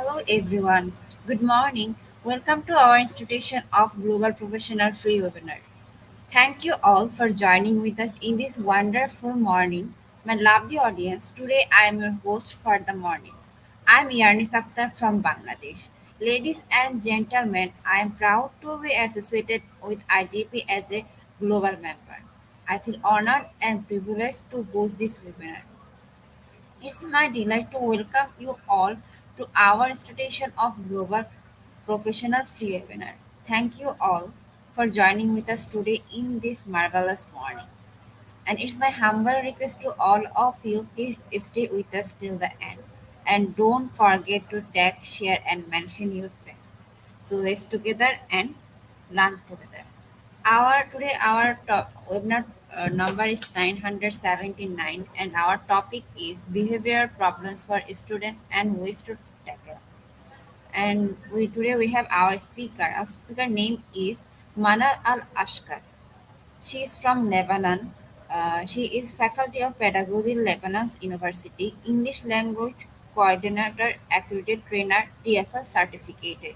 Hello everyone. Good morning. Welcome to our institution of Global Professional Free webinar. Thank you all for joining with us in this wonderful morning. My lovely audience, today I am your host for the morning. I am Yarnis Akhtar from Bangladesh. Ladies and gentlemen, I am proud to be associated with IGP as a global member. I feel honored and privileged to host this webinar. It's my delight to welcome you all to our institution of Global Professional Free webinar. Thank you all for joining with us today in this marvelous morning. And it's my humble request to all of you, please stay with us till the end. And don't forget to tag, share, and mention your friend. So let's together and learn together. Our webinar number is 979 and our topic is behavioral problems for students and ways to tackle. And today we have our speaker. Our speaker name is Mana Al Ashkar. She is from Lebanon. She is faculty of pedagogy, Lebanon's University, English language coordinator, accredited trainer, TFL certificated.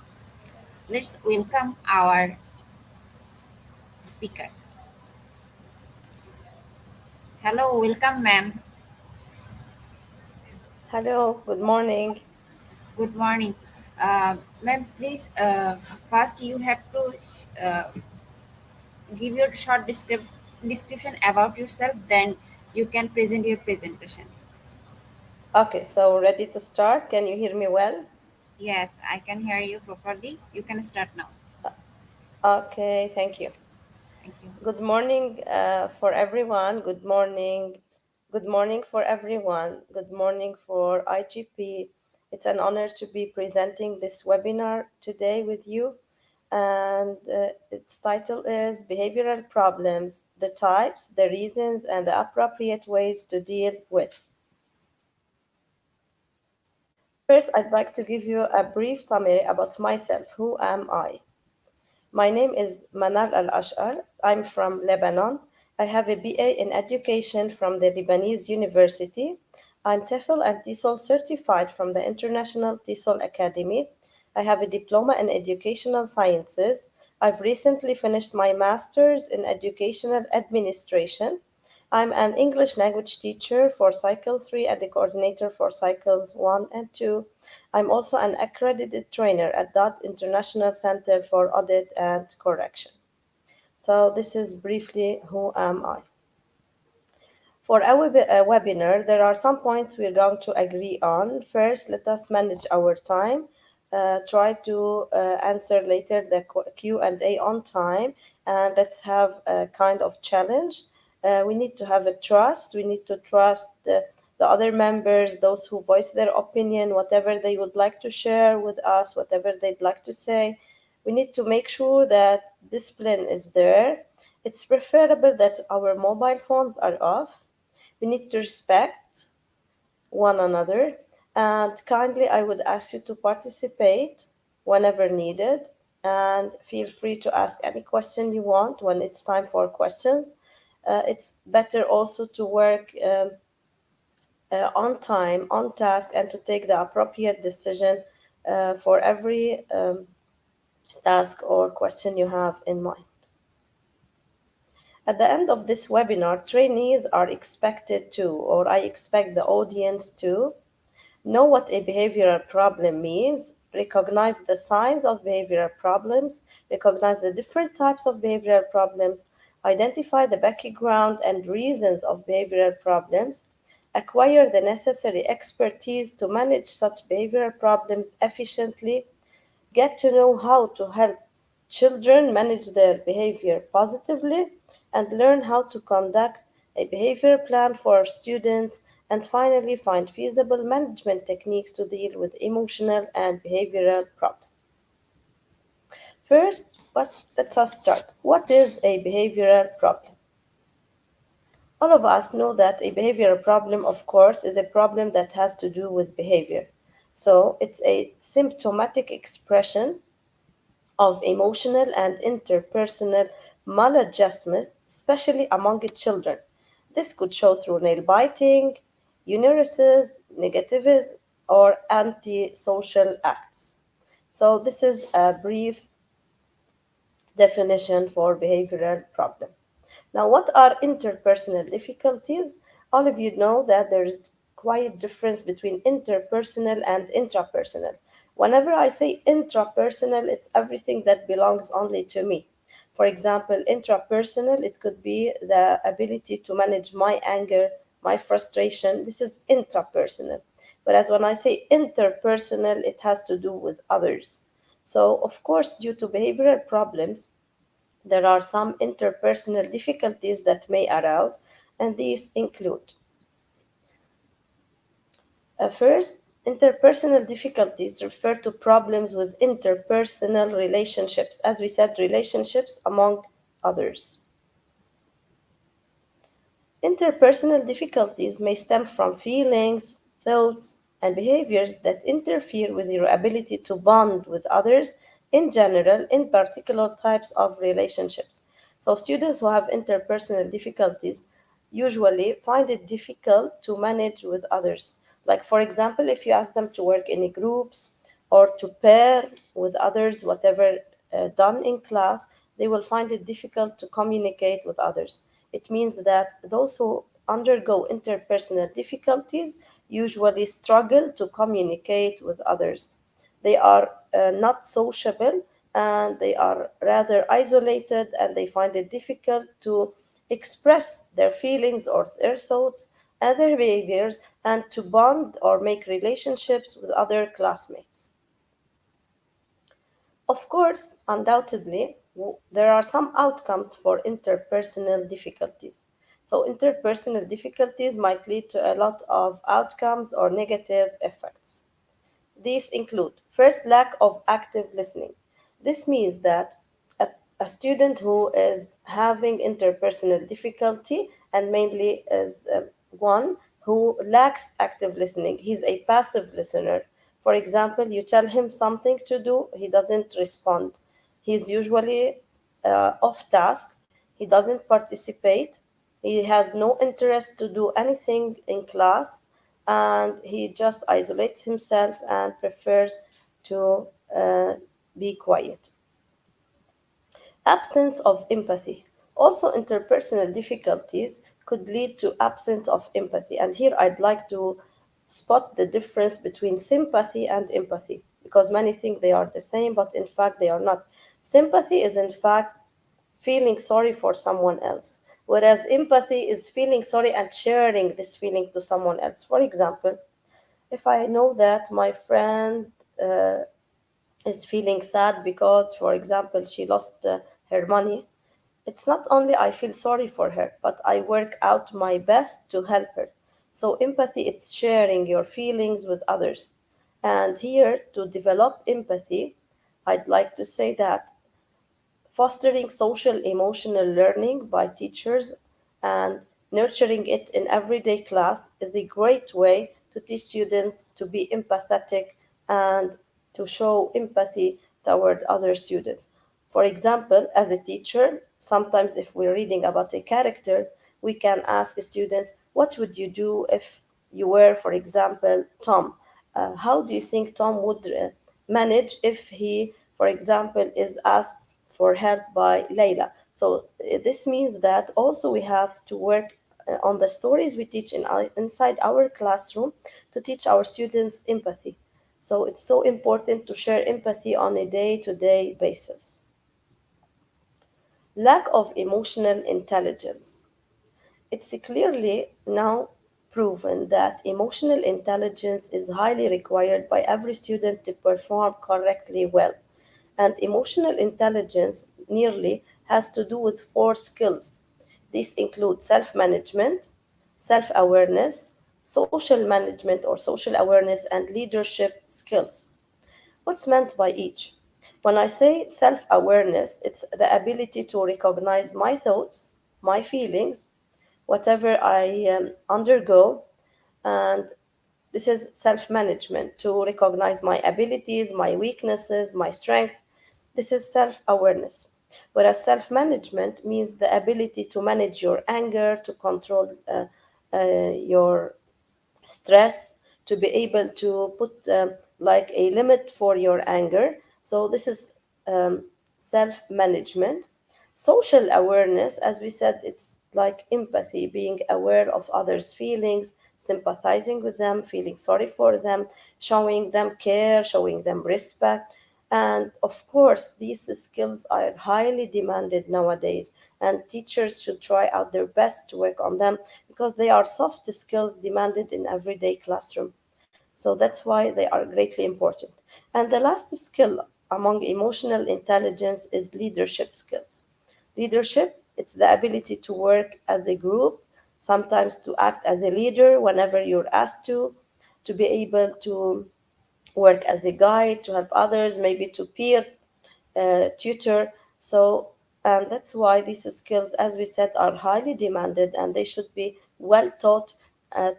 Let's welcome our speaker. Hello, welcome, ma'am. Hello, good morning. Good morning. Ma'am, please, first you have to give your short description about yourself, then you can present your presentation. Okay, so ready to start? Can you hear me well? Yes, I can hear you properly. You can start now. Okay, thank you. Thank you. Good morning for everyone. Good morning. Good morning for everyone. Good morning for IGP. It's an honor to be presenting this webinar today with you. And its title is Behavioral Problems, the Types, the Reasons, and the Appropriate Ways to Deal with. First, I'd like to give you a brief summary about myself. Who am I? My name is Manal Al Ashar. I'm from Lebanon. I have a BA in education from the Lebanese University. I'm TEFL and TESOL certified from the International TESOL Academy. I have a diploma in educational sciences. I've recently finished my master's in educational administration. I'm an English language teacher for Cycle 3 and the coordinator for Cycles 1 and 2. I'm also an accredited trainer at DOT International Center for Audit and Correction. So this is briefly who am I. For our webinar, there are some points we're going to agree on. First, let us manage our time. Try to answer later the Q&A on time, and let's have a kind of challenge. We need to have a trust. We need to trust the other members, those who voice their opinion, whatever they would like to share with us, whatever they'd like to say. We need to make sure that discipline is there. It's preferable that our mobile phones are off. We need to respect one another. And kindly, I would ask you to participate whenever needed. And feel free to ask any question you want when it's time for questions. It's better also to work on time, on task, and to take the appropriate decision for every task or question you have in mind. At the end of this webinar, trainees are expected to, or I expect the audience to, know what a behavioral problem means, recognize the signs of behavioral problems, recognize the different types of behavioral problems, identify the background and reasons of behavioral problems, acquire the necessary expertise to manage such behavioral problems efficiently, get to know how to help children manage their behavior positively, and learn how to conduct a behavior plan for students, and finally find feasible management techniques to deal with emotional and behavioral problems. First, let us start. What is a behavioral problem? All of us know that a behavioral problem, of course, is a problem that has to do with behavior. So it's a symptomatic expression of emotional and interpersonal maladjustment, especially among children. This could show through nail biting, enuresis, negativism, or antisocial acts. So, this is a brief definition for behavioral problem. Now, what are interpersonal difficulties? All of you know that there's quite difference between interpersonal and intrapersonal. Whenever I say intrapersonal, it's everything that belongs only to me. For example, intrapersonal, it could be the ability to manage my anger, my frustration. This is intrapersonal. Whereas when I say interpersonal, it has to do with others. So, of course, due to behavioral problems, there are some interpersonal difficulties that may arouse, and these include first, interpersonal difficulties refer to problems with interpersonal relationships, as we said, relationships among others. Interpersonal difficulties may stem from feelings, thoughts, and behaviors that interfere with your ability to bond with others in general, in particular types of relationships. So, students who have interpersonal difficulties usually find it difficult to manage with others. Like, for example, if you ask them to work in groups or to pair with others, whatever done in class, they will find it difficult to communicate with others. It means that those who undergo interpersonal difficulties usually struggle to communicate with others. They are not sociable and they are rather isolated and they find it difficult to express their feelings or their thoughts and their behaviors and to bond or make relationships with other classmates. Of course, undoubtedly, there are some outcomes for interpersonal difficulties. So, interpersonal difficulties might lead to a lot of outcomes or negative effects. These include first, lack of active listening. This means that a, a student who is having interpersonal difficulty and mainly is one who lacks active listening, he's a passive listener. For example, you tell him something to do, he doesn't respond. He's usually off task, he doesn't participate, he has no interest to do anything in class, and he just isolates himself and prefers to be quiet. Absence of empathy. Also, interpersonal difficulties could lead to absence of empathy. And here I'd like to spot the difference between sympathy and empathy because many think they are the same, but in fact they are not. Sympathy is in fact feeling sorry for someone else, whereas empathy is feeling sorry and sharing this feeling to someone else. For example, if I know that my friend uh, is feeling sad because, for example, she lost her money, it's not only I feel sorry for her, but I work out my best to help her. So, empathy, it's sharing your feelings with others. And here, to develop empathy, I'd like to say that fostering social emotional learning by teachers and nurturing it in everyday class is a great way to teach students to be empathetic and to show empathy toward other students. For example, as a teacher, sometimes if we're reading about a character, we can ask students, what would you do if you were, for example, Tom? How do you think Tom would manage if he, for example, is asked for help by Layla? So this means that also we have to work on the stories we teach inside our classroom to teach our students empathy. So it's so important to share empathy on a day-to-day basis. Lack of emotional intelligence. It's clearly now proven that emotional intelligence is highly required by every student to perform correctly well. And emotional intelligence nearly has to do with four skills. These include self management, self awareness, social management or social awareness, and leadership skills. What's meant by each? When I say self awareness, it's the ability to recognize my thoughts, my feelings, whatever I undergo, and this is self management to recognize my abilities, my weaknesses, my strength. This is self awareness. Whereas self management means the ability to manage your anger, to control your stress, to be able to put like a limit for your anger. So this is um, self management. Social awareness, as we said, it's like empathy, being aware of others' feelings, sympathizing with them, feeling sorry for them, showing them care, showing them respect. And of course, these skills are highly demanded nowadays, and teachers should try out their best to work on them because they are soft skills demanded in everyday classroom. So that's why they are greatly important. And the last skill among emotional intelligence is leadership skills. Leadership, it's the ability to work as a group, sometimes to act as a leader whenever you're asked to be able to work as a guide, to help others, maybe to peer tutor. So, and that's why these skills, as we said, are highly demanded and they should be well taught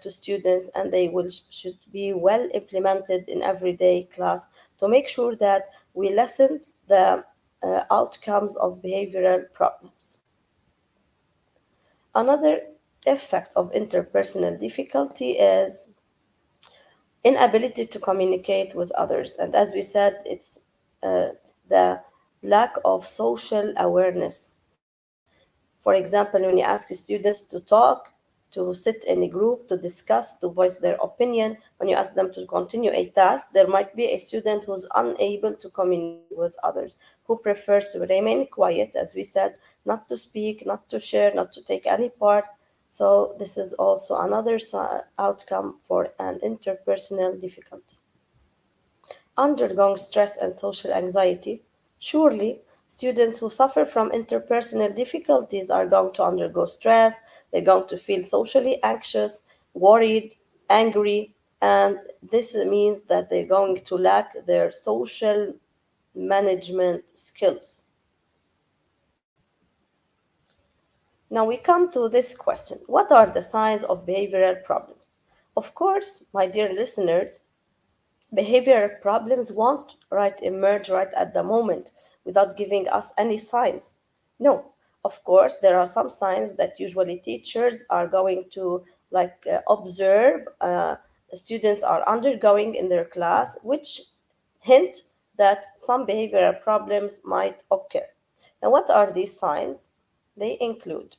to students, and they will should be well implemented in everyday class to make sure that we lessen the outcomes of behavioral problems. Another effect of interpersonal difficulty is inability to communicate with others. And as we said, it's the lack of social awareness. For example, when you ask students to talk, to sit in a group, to discuss, to voice their opinion, when you ask them to continue a task, there might be a student who's unable to communicate with others, who prefers to remain quiet, as we said, not to speak, not to share, not to take any part. So, this is also another outcome for an interpersonal difficulty. Undergoing stress and social anxiety. Surely, students who suffer from interpersonal difficulties are going to undergo stress, they're going to feel socially anxious, worried, angry, and this means that they're going to lack their social management skills. Now we come to this question: what are the signs of behavioral problems? Of course, my dear listeners, behavioral problems won't emerge right at the moment without giving us any signs. No, of course, there are some signs that usually teachers are going to observe students are undergoing in their class, which hint that some behavioral problems might occur. Now, what are these signs? They include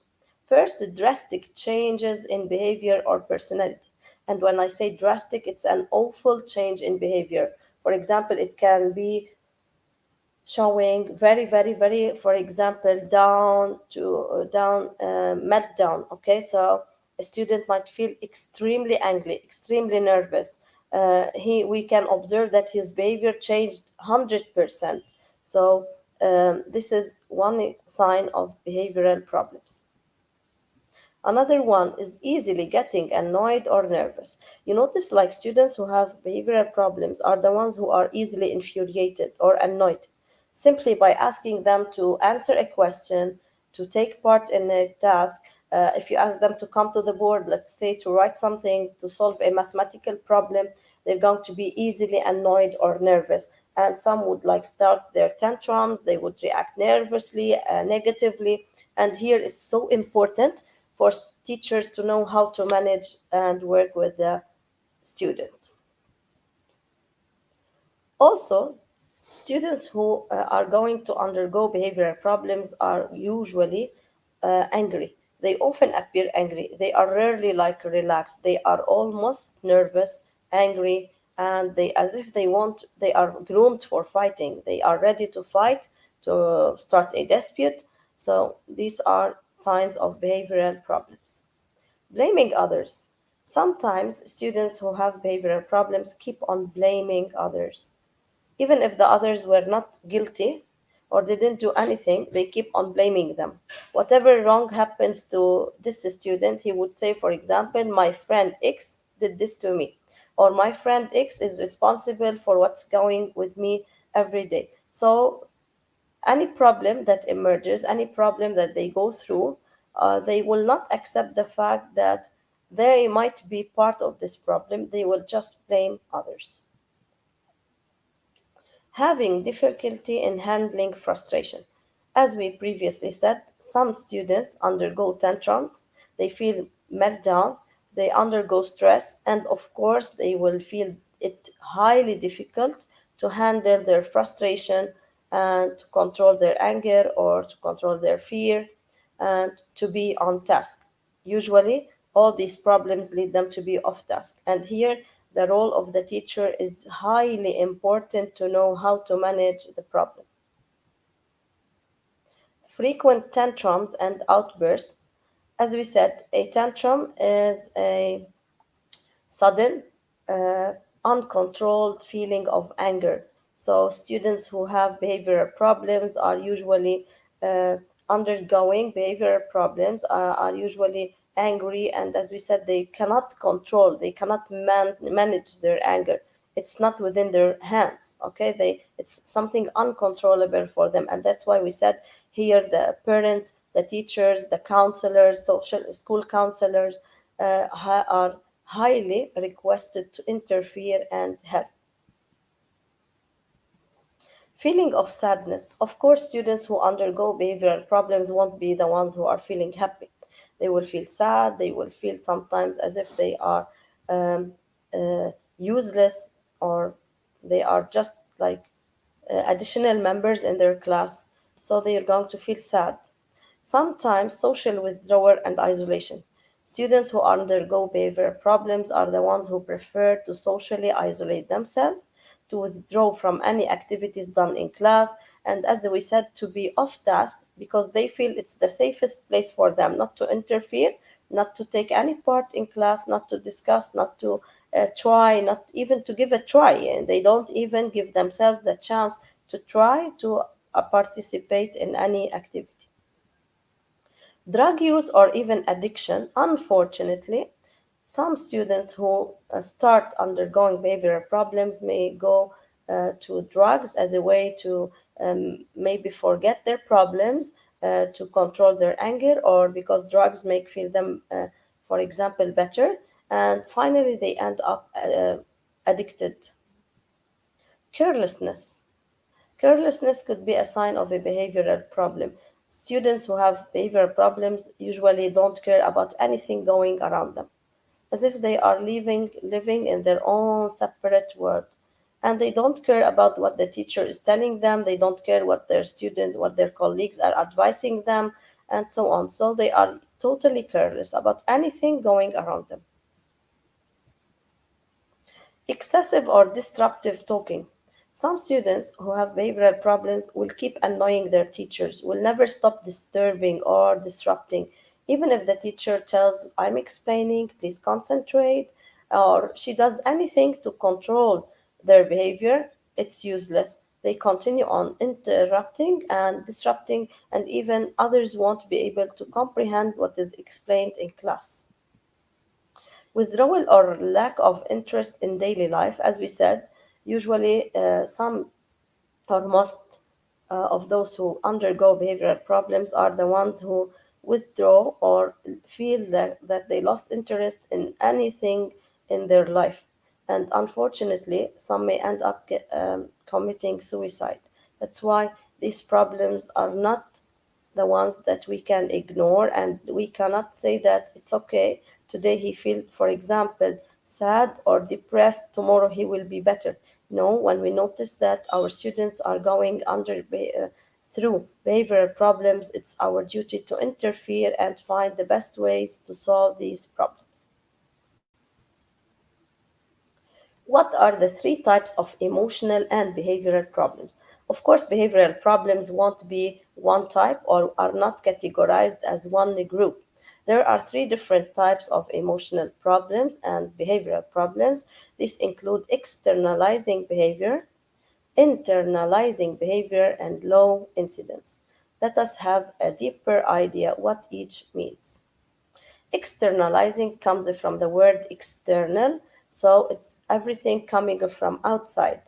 first, drastic changes in behavior or personality. And when I say drastic, it's an awful change in behavior. For example, it can be showing very, for example, down to down meltdown. Okay, so a student might feel extremely angry, extremely nervous. He We can observe that his behavior changed 100%. So this is one sign of behavioral problems. Another one is easily getting annoyed or nervous. You notice, like, students who have behavioral problems are the ones who are easily infuriated or annoyed simply by asking them to answer a question, to take part in a task. If you ask them to come to the board, let's say to write something, to solve a mathematical problem, they're going to be easily annoyed or nervous. And some would like start their tantrums, they would react nervously, negatively. And here it's so important for teachers to know how to manage and work with the student. Also, students who are going to undergo behavioral problems are usually angry. They often appear angry. They are rarely like relaxed. They are almost nervous, angry, and they, as if they are groomed for fighting. They are ready to fight, to start a dispute. So these are signs of behavioral problems. Blaming others. Sometimes students who have behavioral problems keep on blaming others. Even if the others were not guilty or didn't do anything, they keep on blaming them. Whatever wrong happens to this student, he would say, for example, my friend X did this to me, or my friend X is responsible for what's going with me every day. So any problem that emerges, any problem that they go through, they will not accept the fact that they might be part of this problem. They will just blame others. Having difficulty in handling frustration. As we previously said, some students undergo tantrums, they feel meltdown, they undergo stress, and of course, they will feel it highly difficult to handle their frustration and to control their anger or to control their fear and to be on task. Usually, all these problems lead them to be off task. And here, the role of the teacher is highly important to know how to manage the problem. Frequent tantrums and outbursts. As we said, a tantrum is a sudden, uh, uncontrolled feeling of anger. So, students who have behavioral problems are usually uh, undergoing behavioral problems, are usually angry, and as we said, they cannot control, they cannot manage their anger. It's not within their hands. Okay, it's something uncontrollable for them, and that's why we said here the parents, the teachers, the counselors, social school counselors are highly requested to interfere and help. Feeling of sadness. Of course, students who undergo behavioral problems won't be the ones who are feeling happy. They will feel sad, they will feel sometimes as if they are um, useless, or they are just like additional members in their class. So they are going to feel sad. Sometimes social withdrawal and isolation. Students who undergo behavioral problems are the ones who prefer to socially isolate themselves, to withdraw from any activities done in class, and as we said, to be off task because they feel it's the safest place for them not to interfere, not to take any part in class, not to discuss, not to try, not even to give a try. And they don't even give themselves the chance to try to participate in any activity. Drug use or even addiction. Unfortunately, some students who start undergoing behavioral problems may go to drugs as a way to maybe forget their problems, to control their anger, or because drugs make feel them, for example, better. And finally, they end up addicted. Carelessness. Carelessness could be a sign of a behavioral problem. Students who have behavioral problems usually don't care about anything going around them, as if they are living in their own separate world. And they don't care about what the teacher is telling them, they don't care what their student, what their colleagues are advising them, and so on. So they are totally careless about anything going around them. Excessive or disruptive talking. Some students who have behavioral problems will keep annoying their teachers, will never stop disturbing or disrupting. Even if the teacher tells, I'm explaining, please concentrate, or she does anything to control their behavior, it's useless. They continue on interrupting and disrupting, and even others won't be able to comprehend what is explained in class. Withdrawal or lack of interest in daily life, as we said, usually some or most of those who undergo behavioral problems are the ones who withdraw or feel that they lost interest in anything in their life. And unfortunately, some may end up committing suicide. That's why these problems are not the ones that we can ignore, and we cannot say that it's okay today he feel, for example, sad or depressed, tomorrow he will be better. No, when we notice that our students are going through behavioral problems, it's our duty to interfere and find the best ways to solve these problems. What are the three types of emotional and behavioral problems? Of course, behavioral problems won't be one type or are not categorized as one group. There are three different types of emotional problems and behavioral problems. These include externalizing behavior, internalizing behavior, and low incidence. Let us have a deeper idea what each means. Externalizing comes from the word external, so it's everything coming from outside.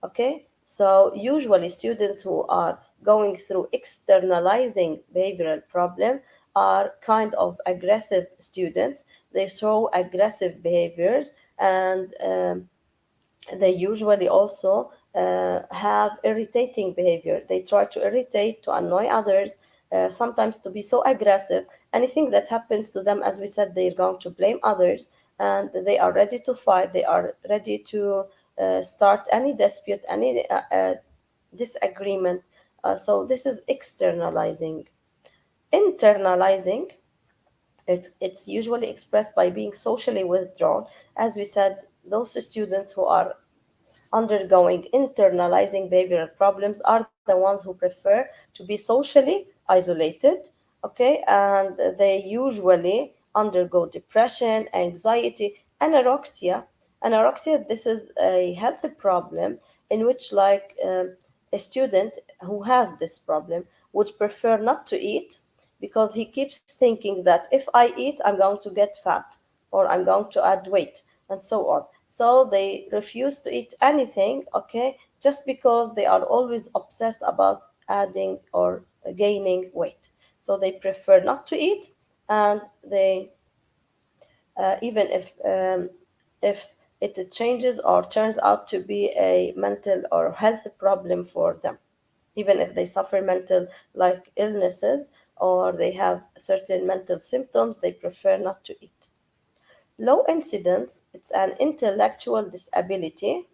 Okay, so usually students who are going through externalizing behavioral problem are kind of aggressive students. They show aggressive behaviors, and they usually also have irritating behavior. They try to irritate, to annoy others, sometimes to be so aggressive. Anything that happens to them, as we said, they're going to blame others, and they are ready to fight, they are ready to start any dispute, any disagreement. So this is externalizing. Internalizing, it's usually expressed by being socially withdrawn. As we said, those students who are undergoing internalizing behavioral problems are the ones who prefer to be socially isolated, okay, and they usually undergo depression, anxiety, anorexia. Anorexia, this is a health problem in which, like, a student who has this problem would prefer not to eat because he keeps thinking that if I eat, I'm going to get fat or I'm going to add weight and so on. So they refuse to eat anything, okay, just because they are always obsessed about adding or gaining weight. So they prefer not to eat, and they even if it changes or turns out to be a mental or health problem for them, even if they suffer mental like illnesses or they have certain mental symptoms, they prefer not to eat. Low incidence, it's an intellectual disability,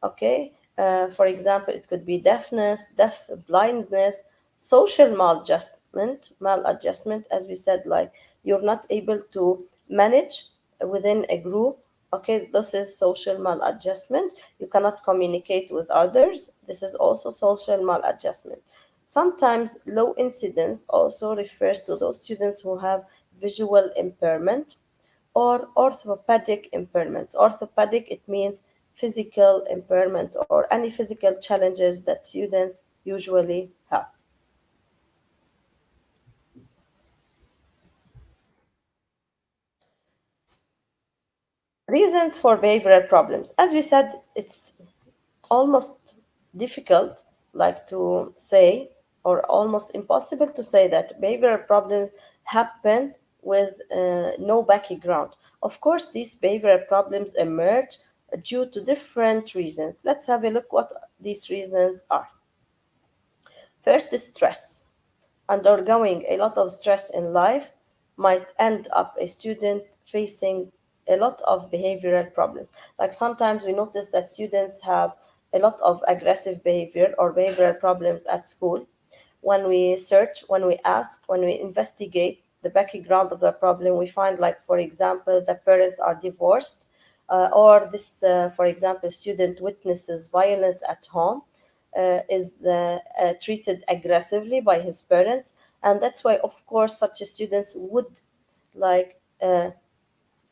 okay? For example, it could be deafness, deaf blindness, social maladjustment, as we said, like you're not able to manage within a group. Okay, this is social maladjustment. You cannot communicate with others. This is also social maladjustment. Sometimes low incidence also refers to those students who have visual impairment or orthopedic impairments. Orthopedic, it means physical impairments or any physical challenges that students usually have. Reasons for behavioral problems. As we said, it's almost difficult, like to say, or almost impossible to say that behavioral problems happen with no background. Of course, these behavioral problems emerge due to different reasons. Let's have a look what these reasons are. First is stress. Undergoing a lot of stress in life might end up a student facing a lot of behavioral problems. Like sometimes we notice that students have a lot of aggressive behavior or behavioral problems at school. When we search, when we ask, when we investigate the background of the problem, we find, like, for example, the parents are divorced, or this, for example, student witnesses violence at home, is treated aggressively by his parents, and that's why, of course, such students would like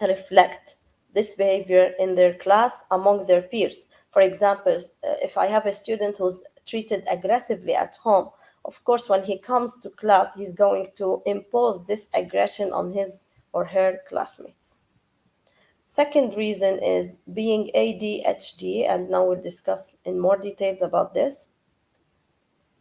reflect this behavior in their class among their peers. For example, if I have a student who's treated aggressively at home, of course, when he comes to class, he's going to impose this aggression on his or her classmates. Second reason is being ADHD, and now we'll discuss in more details about this.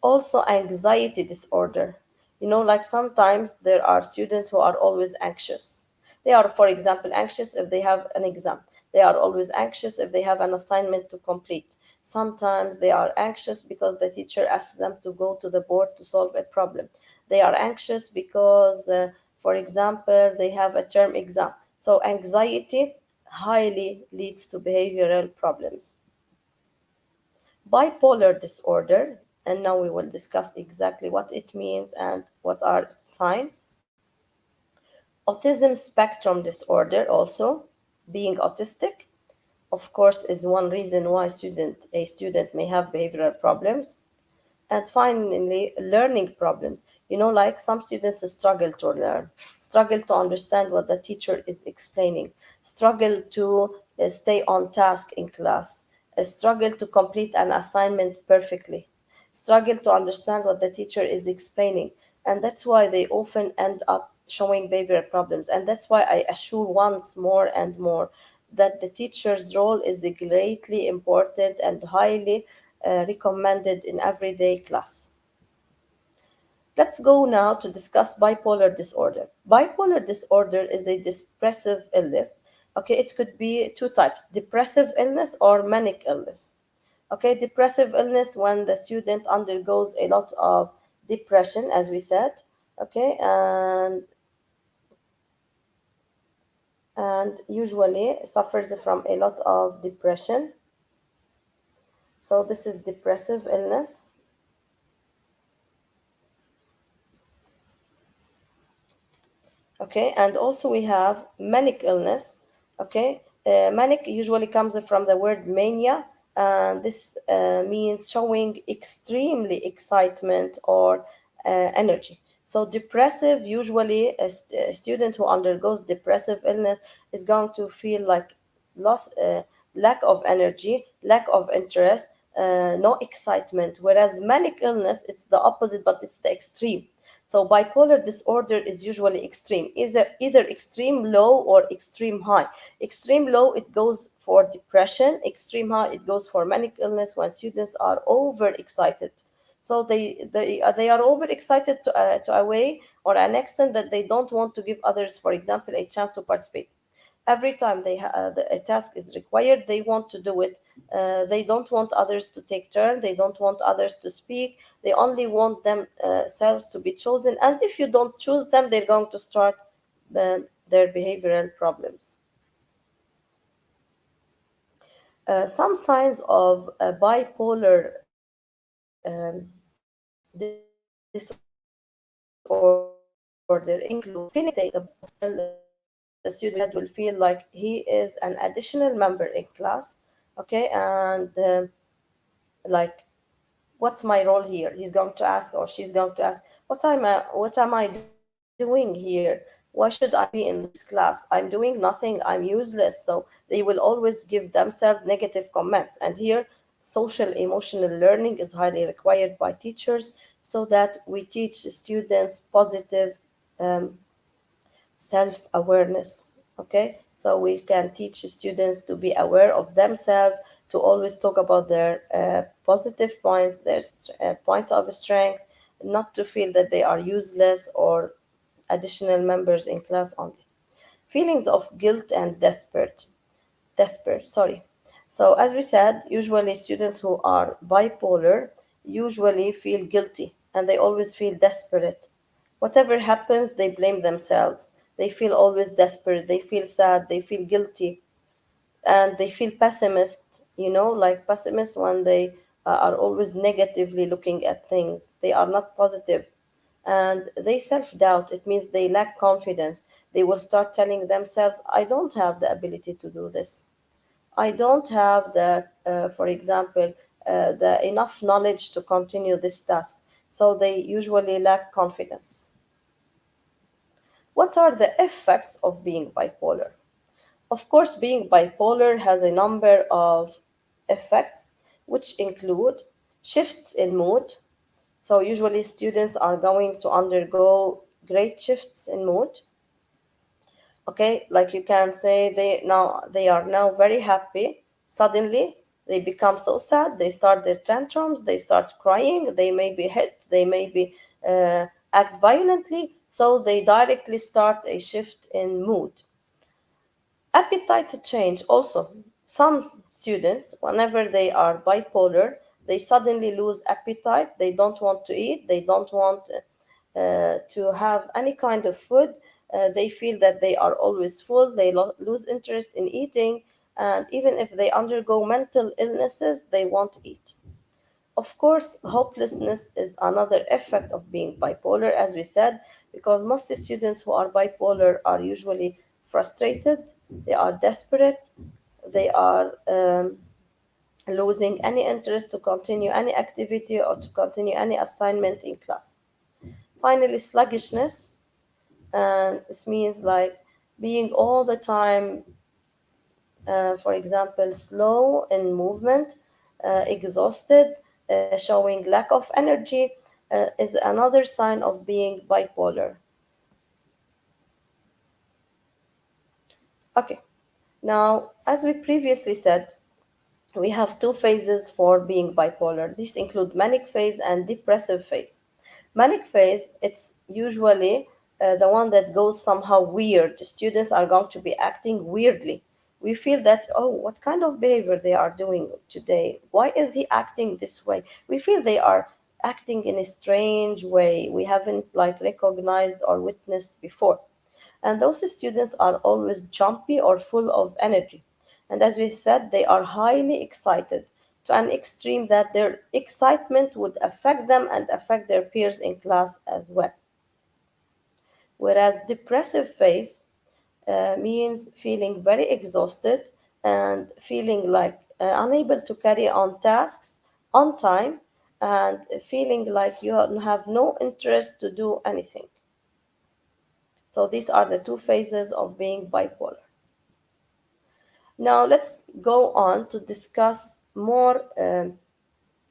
Also, anxiety disorder. Like sometimes there are students who are always anxious. They are, for example, anxious if they have an exam. They are always anxious if they have an assignment to complete. Sometimes they are anxious because the teacher asks them to go to the board to solve a problem. They are anxious because, for example, they have a term exam. So anxiety highly leads to behavioral problems. Bipolar disorder, and now we will discuss exactly what it means and what are its signs. Autism spectrum disorder, also being autistic, of course, is one reason why a student may have behavioral problems. And finally, learning problems. Like some students struggle to learn, struggle to understand what the teacher is explaining, struggle to stay on task in class, struggle to complete an assignment perfectly, struggle to understand what the teacher is explaining. And that's why they often end up showing behavioral problems. And that's why I assure once more and more that the teacher's role is greatly important and highly recommended in everyday class. Let's go now to discuss bipolar disorder. Bipolar disorder is a depressive illness. Okay, it could be two types: depressive illness or manic illness. Okay, depressive illness when the student undergoes a lot of depression, as we said. Okay, and and usually suffers from a lot of depression. So this is depressive illness. Okay, and also we have manic illness. Okay, manic usually comes from the word mania, and this means showing extremely excitement or energy. So depressive, usually a student who undergoes depressive illness is going to feel like loss, lack of energy, lack of interest, no excitement. Whereas manic illness, it's the opposite, but it's the extreme. So bipolar disorder is usually extreme, either extreme low or extreme high. Extreme low, it goes for depression. Extreme high, it goes for manic illness when students are overexcited. So they are overexcited to a way or an extent that they don't want to give others, for example, a chance to participate. Every time a task is required, they want to do it. They don't want others to take turn. They don't want others to speak. They only want themselves to be chosen. And if you don't choose them, they're going to start their behavioral problems. Some signs of bipolar disorder include feeling irritable. The student will feel like he is an additional member in class. Okay, and like, what's my role here? He's going to ask, or she's going to ask, what am I doing here? Why should I be in this class? I'm doing nothing, I'm useless. So they will always give themselves negative comments. And here, social emotional learning is highly required by teachers so that we teach students positive um, self awareness. Okay, so we can teach students to be aware of themselves, to always talk about their positive points, their points of strength, not to feel that they are useless or additional members in class only. Feelings of guilt and desperate, sorry. So as we said, usually students who are bipolar usually feel guilty and they always feel desperate. Whatever happens, they blame themselves. They feel always desperate, they feel sad, they feel guilty, and they feel pessimist, like pessimists when they are always negatively looking at things. They are not positive, and they self-doubt. It means they lack confidence. They will start telling themselves, I don't have the ability to do this. I don't have for example, the enough knowledge to continue this task. So they usually lack confidence. What are the effects of being bipolar? Of course, being bipolar has a number of effects, which include shifts in mood. So usually students are going to undergo great shifts in mood. Okay, like you can say they are now very happy. Suddenly they become so sad. They start their tantrums. They start crying. They may be hit. They may be act violently. So they directly start a shift in mood. Appetite change also. Some students, whenever they are bipolar, they suddenly lose appetite. They don't want to eat. They don't want to have any kind of food. They feel that they are always full. They lose interest in eating. And even if they undergo mental illnesses, they won't eat. Of course, hopelessness is another effect of being bipolar, as we said, because most students who are bipolar are usually frustrated, they are desperate, they are losing any interest to continue any activity or to continue any assignment in class. Finally, sluggishness, and this means like being all the time, for example, slow in movement, exhausted, showing lack of energy, is another sign of being bipolar. Okay, now, as we previously said, we have two phases for being bipolar. These include manic phase and depressive phase. Manic phase, it's usually the one that goes somehow weird. Students are going to be acting weirdly. We feel that, oh, what kind of behavior they are doing today? Why is he acting this way? We feel they are acting in a strange way we haven't like recognized or witnessed before. And those students are always jumpy or full of energy. And as we said, they are highly excited to an extreme that their excitement would affect them and affect their peers in class as well. Whereas depressive phase means feeling very exhausted and feeling like unable to carry on tasks on time and feeling like you have no interest to do anything. So these are the two phases of being bipolar. Now let's go on to discuss more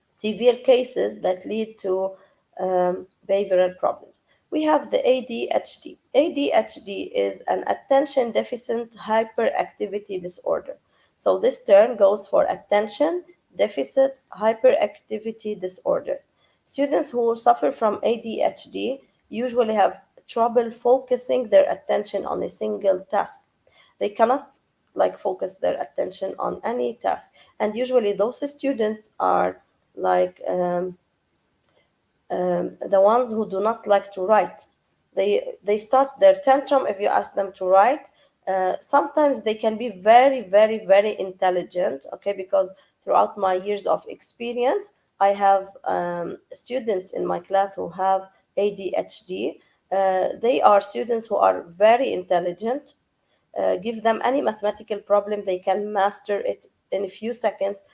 severe cases that lead to behavioral problems. We have the ADHD. ADHD is an attention deficit hyperactivity disorder. So this term goes for attention deficit hyperactivity disorder. Students who suffer from ADHD usually have trouble focusing their attention on a single task. They cannot focus their attention on any task, and usually those students are like the ones who do not like to write. They start their tantrum if you ask them to write. Sometimes they can be very, very, very intelligent. Okay, because throughout my years of experience, I have students in my class who have ADHD. They are students who are very intelligent. Give them any mathematical problem, they can master it in a few seconds,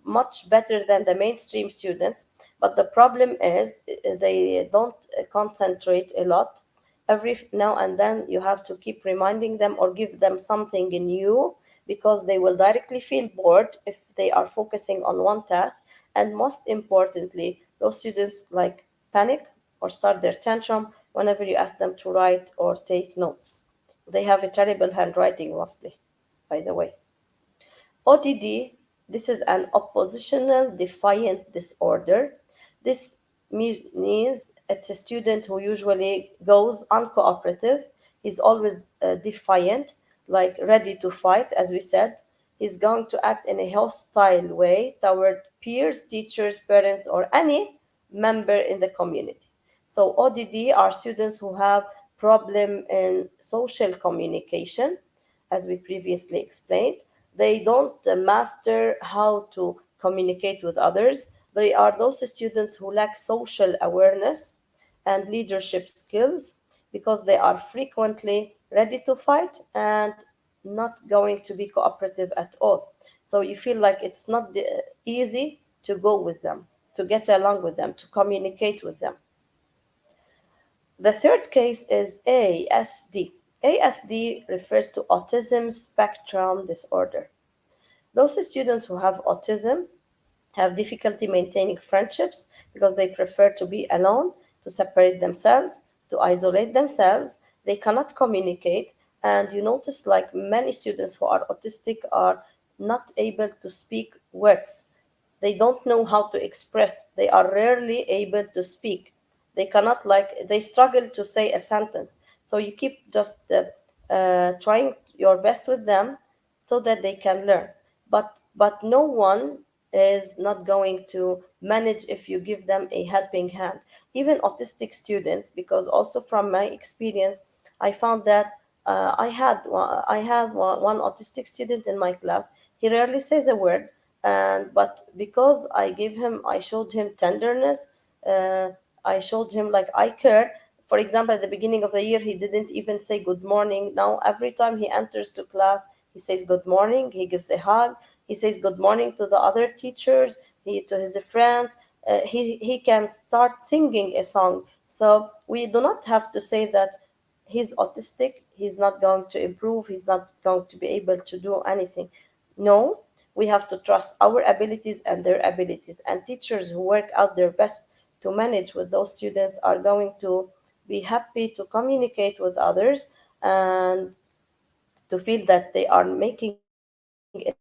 much better than the mainstream students. But the problem is they don't concentrate a lot. Every now and then you have to keep reminding them or give them something new, because they will directly feel bored if they are focusing on one task. And most importantly, those students panic or start their tantrum whenever you ask them to write or take notes. They have a terrible handwriting mostly, by the way. ODD, this is an oppositional defiant disorder. This means it's a student who usually goes uncooperative. He's always defiant, like ready to fight, as we said. He's going to act in a hostile way toward peers, teachers, parents, or any member in the community. So ODD are students who have problem in social communication, as we previously explained. They don't master how to communicate with others. They are those students who lack social awareness and leadership skills, because they are frequently ready to fight and not going to be cooperative at all. So you feel like it's not easy to go with them, to get along with them, to communicate with them. The third case is ASD. ASD refers to autism spectrum disorder. Those students who have autism have difficulty maintaining friendships because they prefer to be alone, to separate themselves, to isolate themselves. They cannot communicate. And you notice, like many students who are autistic are not able to speak words. They don't know how to express. They are rarely able to speak. They cannot, they struggle to say a sentence. So you keep just trying your best with them so that they can learn. But no one is not going to manage if you give them a helping hand. Even autistic students, because also from my experience, I found that I have one autistic student in my class. He rarely says a word, and but because I showed him tenderness. Uh, I showed him like I care. For example, at the beginning of the year, he didn't even say good morning. Now, every time he enters to class, he says good morning. He gives a hug. He says good morning to the other teachers, to his friends. He can start singing a song. So we do not have to say that he's autistic, he's not going to improve, he's not going to be able to do anything. No, we have to trust our abilities and their abilities. And teachers who work out their best to manage with those students are going to be happy to communicate with others and to feel that they are making a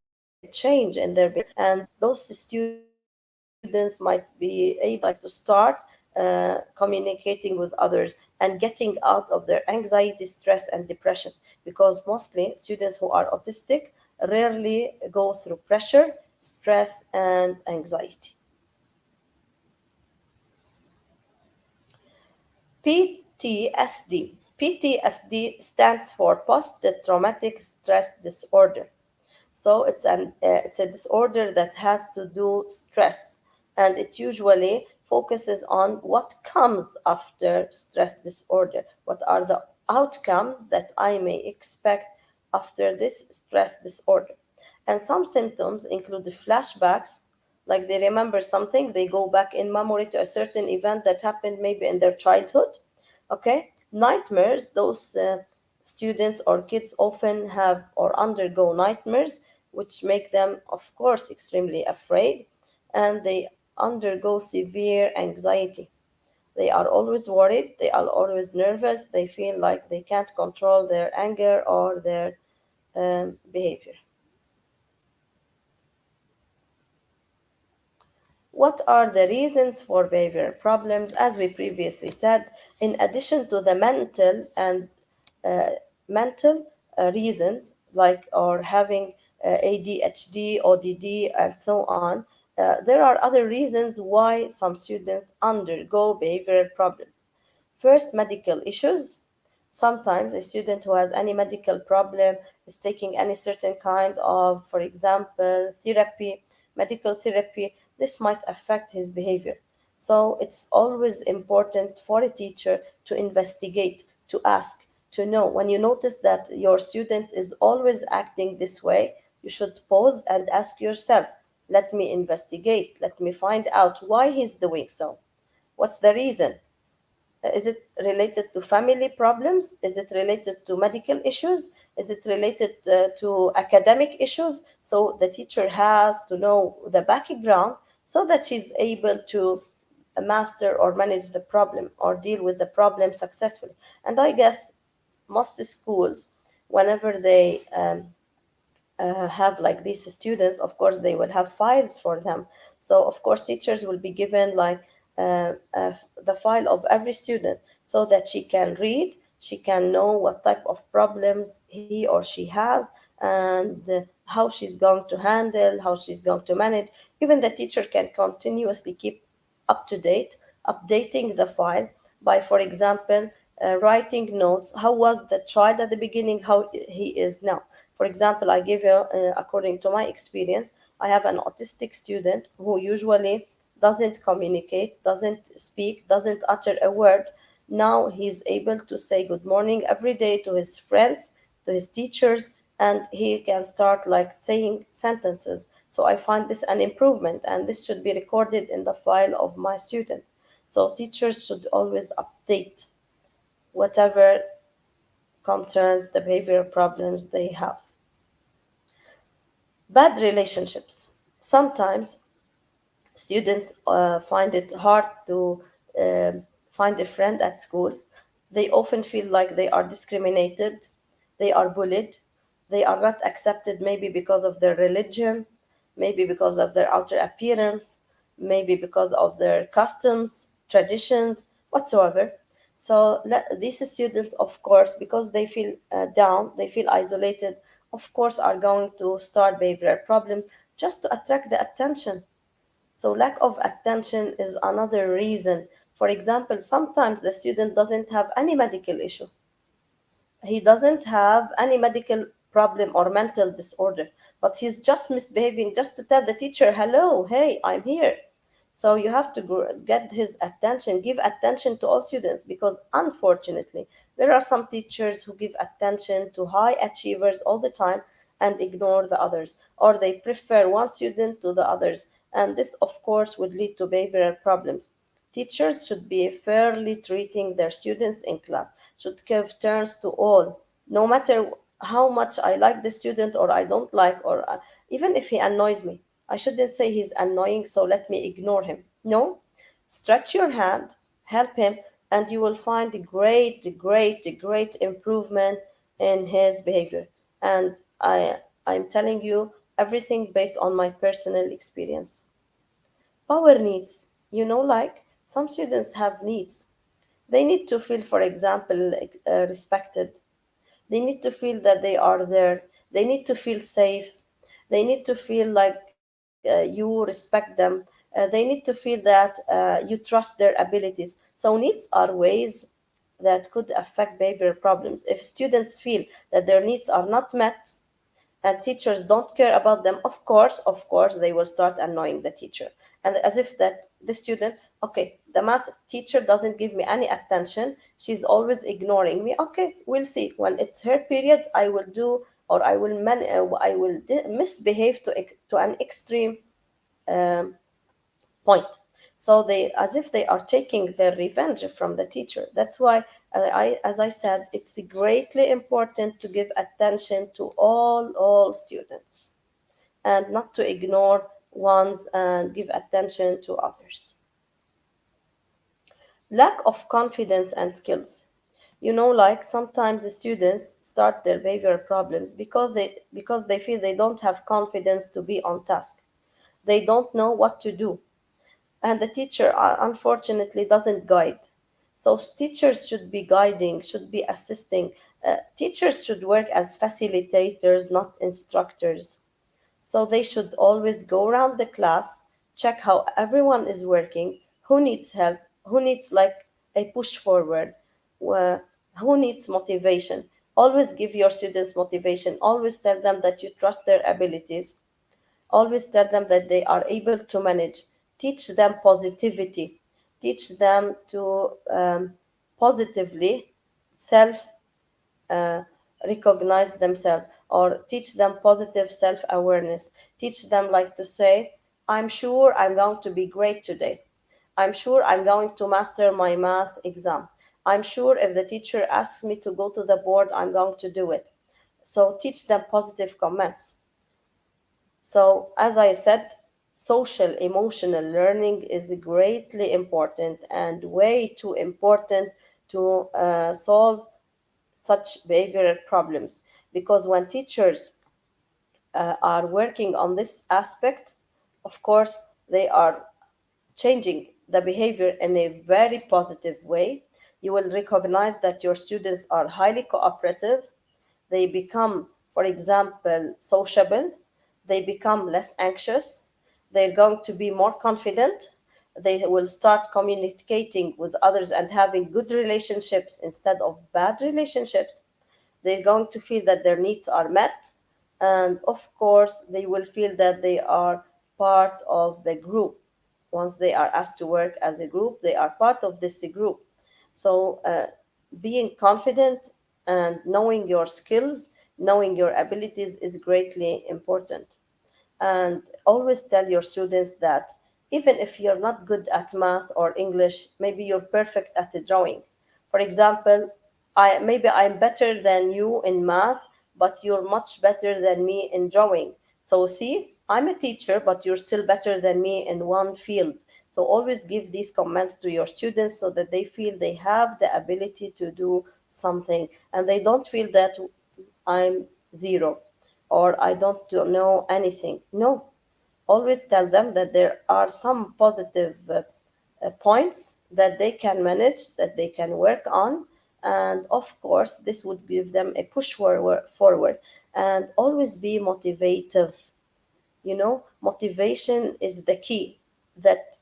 change in their behavior. And those students might be able to start communicating with others and getting out of their anxiety, stress, and depression. Because mostly students who are autistic rarely go through pressure, stress, and anxiety. PTSD. PTSD stands for post traumatic stress disorder. So it's a disorder that has to do stress, and it usually focuses on what comes after stress disorder. What are the outcomes that I may expect after this stress disorder? And some symptoms include flashbacks, like they remember something, they go back in memory to a certain event that happened maybe in their childhood. Okay, nightmares, those students or kids often have or undergo nightmares, which make them, of course, extremely afraid, and they undergo severe anxiety. They are always worried, they are always nervous, they feel like they can't control their anger or their behavior. What are the reasons for behavioral problems? As we previously said, in addition to the uh, mental reasons like or having ADHD, ODD, and so on, there are other reasons why some students undergo behavioral problems. First, medical issues. Sometimes a student who has any medical problem is taking any certain kind of, for example, therapy, medical therapy. This might affect his behavior. So it's always important for a teacher to investigate, to ask, to know. When you notice that your student is always acting this way, you should pause and ask yourself, let me investigate, let me find out why he's doing so. What's the reason? Is it related to family problems? Is it related to medical issues? Is it related to academic issues? So the teacher has to know the background so that she's able to master or manage the problem or deal with the problem successfully. And I guess most schools, whenever they have like these students, of course they will have files for them. So of course teachers will be given like the file of every student so that she can read, she can know what type of problems he or she has, and how she's going to handle, how she's going to manage. Even the teacher can continuously keep up to date, updating the file by, for example, writing notes. How was the child at the beginning? How he is now? For example, I give you, according to my experience, I have an autistic student who usually doesn't communicate, doesn't speak, doesn't utter a word. Now he's able to say good morning every day to his friends, to his teachers, and he can start like saying sentences. So I find this an improvement, and this should be recorded in the file of my student. So teachers should always update whatever concerns the behavioral problems they have. Bad relationships. Sometimes students find it hard to find a friend at school. They often feel like they are discriminated, they are bullied, they are not accepted maybe because of their religion, maybe because of their outer appearance, maybe because of their customs, traditions, whatsoever. So these students, of course, because they feel down, they feel isolated, of course, are going to start behavioral problems just to attract the attention. So lack of attention is another reason. For example, sometimes the student doesn't have any medical issue. He doesn't have any medical problem or mental disorder, but he's just misbehaving just to tell the teacher, hello, hey, I'm here. So you have to get his attention, give attention to all students, because unfortunately, there are some teachers who give attention to high achievers all the time and ignore the others, or they prefer one student to the others. And this, of course, would lead to behavioral problems. Teachers should be fairly treating their students in class, should give turns to all, no matter how much I like the student or I don't like, or even if he annoys me. I shouldn't say he's annoying, so let me ignore him. No, stretch your hand, help him, and you will find a great improvement in his behavior. And I'm telling you everything based on my personal experience. Power needs. Like some students have needs. They need to feel, for example, like, respected. They need to feel that they are there. They need to feel safe. They need to feel like you respect them. They need to feel that you trust their abilities. So, needs are ways that could affect behavior problems. If students feel that their needs are not met and teachers don't care about them, of course they will start annoying the teacher, and as if that the student, okay, the math teacher doesn't give me any attention, she's always ignoring me, okay, we'll see when it's her period, I will do, or I will misbehave to an extreme um, point. So they, as if they are taking their revenge from the teacher. That's why as I said, it's greatly important to give attention to all students and not to ignore ones and give attention to others. Lack of confidence and skills. Like sometimes the students start their behavioral problems because they feel they don't have confidence to be on task. They don't know what to do, and the teacher unfortunately doesn't guide. So teachers should be guiding, should be assisting. Teachers should work as facilitators, not instructors. So they should always go around the class, check how everyone is working, who needs help, who needs like a push forward, uh, who needs motivation. Always give your students motivation. Always tell them that you trust their abilities. Always tell them that they are able to manage. Teach them positivity. Teach them to positively self uh, recognize themselves, or teach them positive self awareness. Teach them, like to say, I'm sure I'm going to be great today. I'm sure I'm going to master my math exam. I'm sure if the teacher asks me to go to the board, I'm going to do it. So teach them positive comments. So, as I said, social emotional learning is greatly important and way too important to solve such behavioral problems, because when teachers are working on this aspect, of course, they are changing the behavior in a very positive way. You will recognize that your students are highly cooperative. They become, for example, sociable. They become less anxious. They're going to be more confident. They will start communicating with others and having good relationships instead of bad relationships. They're going to feel that their needs are met. And of course, they will feel that they are part of the group. Once they are asked to work as a group, they are part of this group. So, being confident and knowing your skills, knowing your abilities is greatly important. And always tell your students that even if you're not good at math or English, maybe you're perfect at the drawing. For example, I'm better than you in math, but you're much better than me in drawing. So see, I'm a teacher, but you're still better than me in one field. So always give these comments to your students so that they feel they have the ability to do something and they don't feel that I'm zero or I don't know anything. No, always tell them that there are some positive points that they can manage, that they can work on. And of course, this would give them a push forward. And always be motivative. Motivation is the key that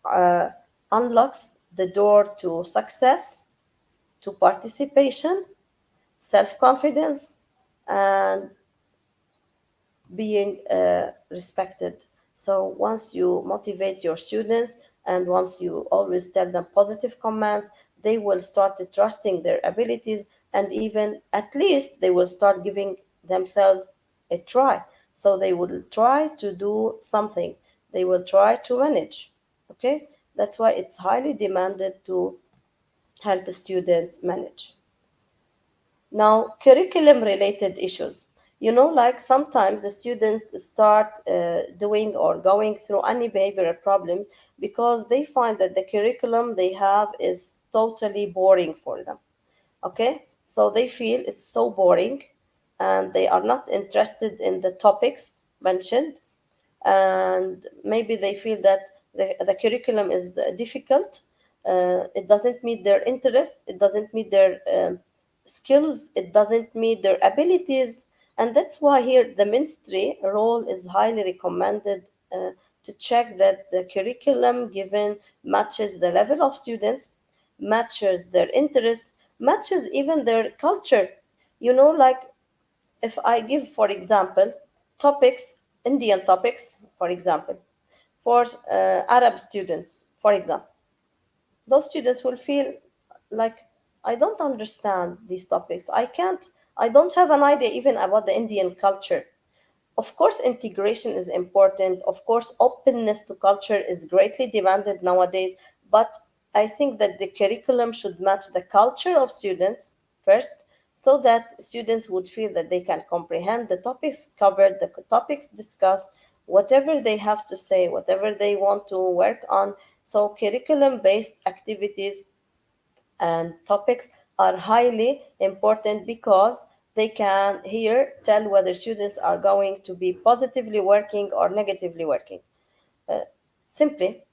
uh, unlocks the door to success, to participation, self confidence, and being respected. So once you motivate your students and once you always tell them positive commands, they will start trusting their abilities, and even at least they will start giving themselves a try. So they will try to do something, they will try to manage. Okay, that's why it's highly demanded to help students manage. Now, curriculum related issues. Like sometimes the students start doing or going through any behavioral problems because they find that the curriculum they have is totally boring for them. Okay? So they feel it's so boring and they are not interested in the topics mentioned, and maybe they feel that the curriculum is difficult. It doesn't meet their interests, it doesn't meet their skills, it doesn't meet their abilities. And that's why here the ministry role is highly recommended, to check that the curriculum given matches the level of students, matches their interests, matches even their culture. Like if I give, for example, topics, Indian topics, for example, for Arab students, for example, those students will feel like, I don't understand these topics. I don't have an idea even about the Indian culture. Of course, integration is important. Of course, openness to culture is greatly demanded nowadays. But I think that the curriculum should match the culture of students first, so that students would feel that they can comprehend the topics covered, the topics discussed, whatever they have to say, whatever they want to work on. So, curriculum based activities and topics are highly important because they can here tell whether students are going to be positively working or negatively working. Uh, Simply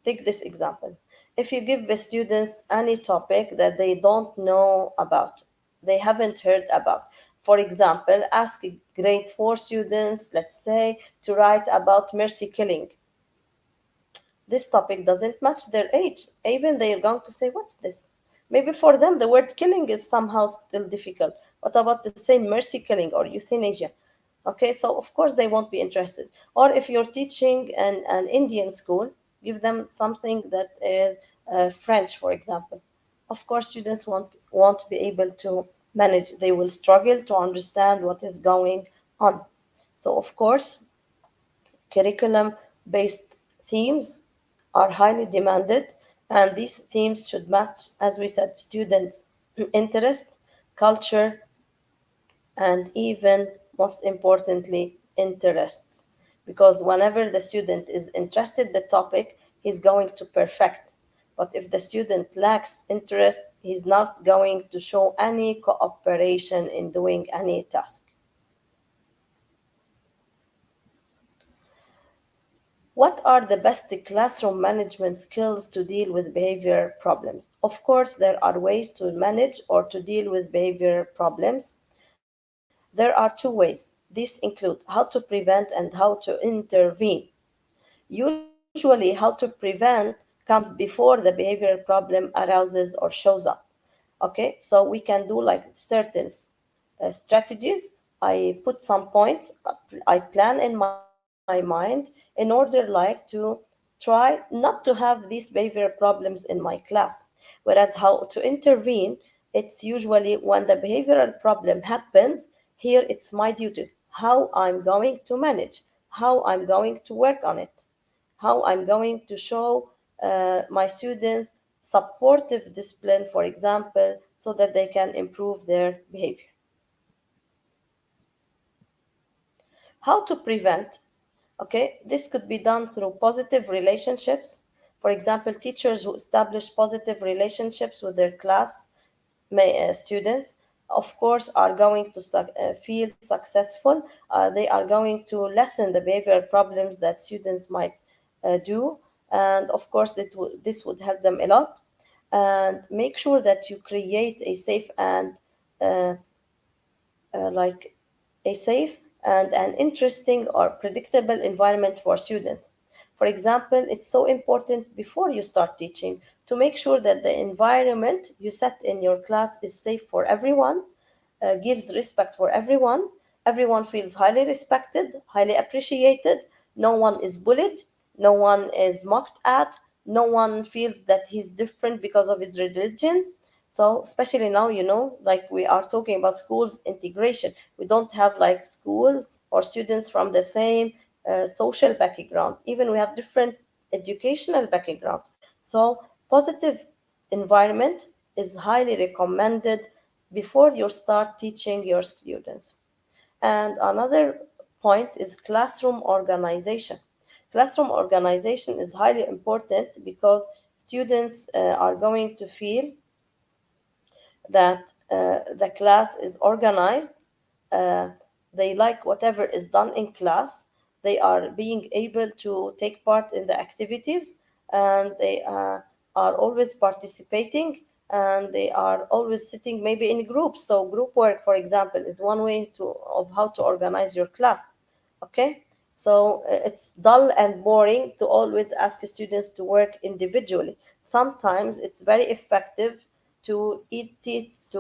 take this example. If you give the students any topic that they don't know about, they haven't heard about, for example, ask grade 4 students, let's say, to write about mercy killing. This topic doesn't match their age. Even they are going to say, what's this? Maybe for them, the word killing is somehow still difficult. What about the same mercy killing or euthanasia? Okay, so of course they won't be interested. Or if you're teaching an Indian school, give them something that is French, for example. Of course, students won't be able to manage. They will struggle to understand what is going on. So, of course, curriculum based themes are highly demanded, and these themes should match, as we said, students' interests, culture, and even most importantly, interests. Because whenever the student is interested in the topic, he's going to perfect. But if the student lacks interest, he's not going to show any cooperation in doing any task. What are the best classroom management skills to deal with behavior problems? Of course, there are ways to manage or to deal with behavior problems. There are two ways. These include how to prevent and how to intervene. Usually, how to prevent comes before the behavior problem arouses or shows up. Okay, so we can do like certain strategies. I put some points, I plan in my mind in order like to try not to have these behavior problems in my class. Whereas how to intervene, it's usually when the behavioral problem happens. Here it's my duty, how I'm going to manage, how I'm going to work on it, how I'm going to show my students supportive discipline, for example, so that they can improve their behavior. How to prevent? Okay, this could be done through positive relationships. For example, teachers who establish positive relationships with their class students, of course, are going to feel successful. They are going to lessen the behavioral problems that students might do. And of course, this would help them a lot. And make sure that you create a safe and uh, like a safe and an interesting or predictable environment for students. For example, it's so important before you start teaching to make sure that the environment you set in your class is safe for everyone, gives respect for everyone. Everyone feels highly respected, highly appreciated. No one is bullied, no one is mocked at, no one feels that he's different because of his religion. So, especially now, like we are talking about schools integration, we don't have like schools or students from the same social background. Even we have different educational backgrounds. So, positive environment is highly recommended before you start teaching your students. And another point is classroom organization. Classroom organization is highly important because students are going to feel that the class is organized. Uh, they like whatever is done in class. They are being able to take part in the activities, and they are always participating, and they are always sitting maybe in groups. So group work, for example, is one way to of how to organize your class. Okay, So it's dull and boring to always ask students to work individually. Sometimes it's very effective to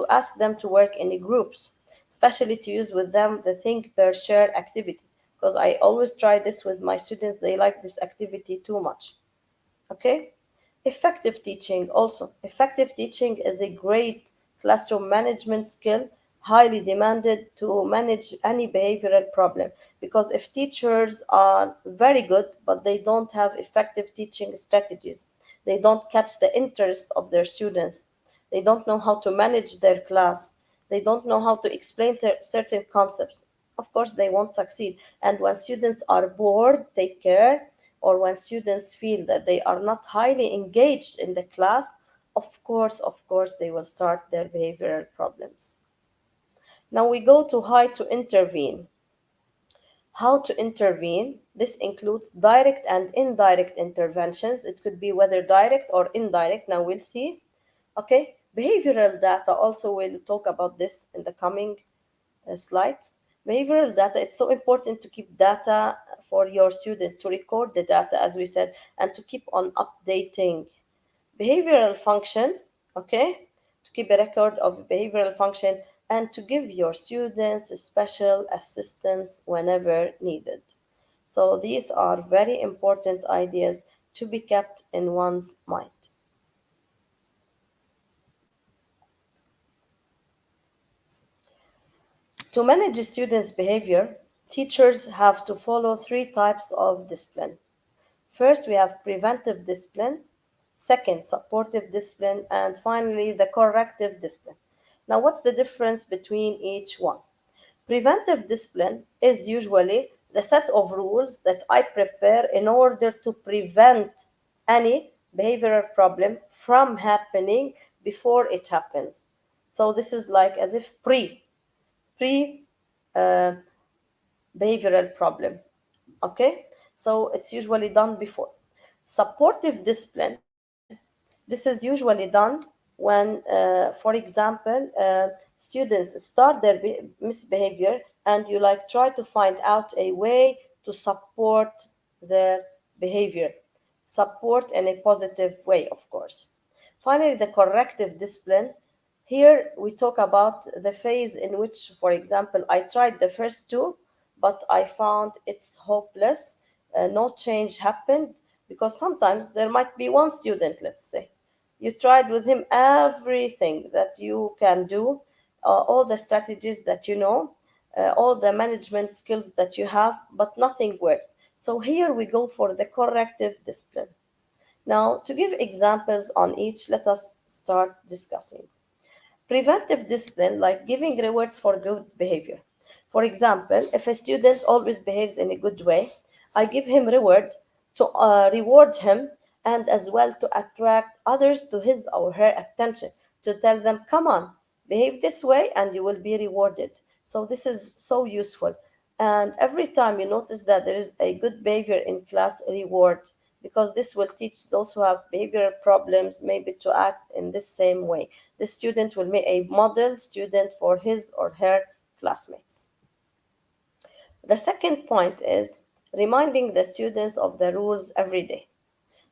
ask them to work in groups, especially to use with them the think per share activity. Because I always try this with my students, they like this activity too much. Okay? Effective teaching also. Effective teaching is a great classroom management skill, highly demanded to manage any behavioral problem. Because if teachers are very good, but they don't have effective teaching strategies, they don't catch the interest of their students, they don't know how to manage their class, they don't know how to explain certain concepts, of course they won't succeed. And when students are bored, take care, or when students feel that they are not highly engaged in the class, of course they will start their behavioral problems. Now we go to how to intervene. How to intervene. This includes direct and indirect interventions. It could be whether direct or indirect. Now we'll see. Okay, behavioral data also, we'll talk about this in the coming slides. Behavioral data, it's so important to keep data for your student, to record the data, as we said, and to keep on updating. Behavioral function, okay, to keep a record of behavioral function and to give your students special assistance whenever needed. So these are very important ideas to be kept in one's mind. To manage students' behavior, teachers have to follow three types of discipline. First, we have preventive discipline. Second, supportive discipline. And finally, the corrective discipline. Now, what's the difference between each one? Preventive discipline is usually the set of rules that I prepare in order to prevent any behavioral problem from happening before it happens. So this is like as if pre uh, behavioral problem. Okay, so it's usually done before. Supportive discipline, this is usually done when, for example, students start their misbehavior and you like try to find out a way to support the behavior, support in a positive way, of course. Finally, the corrective discipline. Here we talk about the phase in which, for example, I tried the first two, but I found it's hopeless. No change happened because sometimes there might be one student, let's say. You tried with him everything that you can do, all the strategies that you know, all the management skills that you have, but nothing worked. So here we go for the corrective discipline. Now, to give examples on each, let us start discussing. Preventive discipline, like giving rewards for good behavior. For example, if a student always behaves in a good way, I give him reward to reward him and as well to attract others to his or her attention, to tell them, come on, behave this way and you will be rewarded. So this is so useful. And every time you notice that there is a good behavior in class, reward, because this will teach those who have behavioral problems maybe to act in this same way. The student will be a model student for his or her classmates. The second point is reminding the students of the rules every day.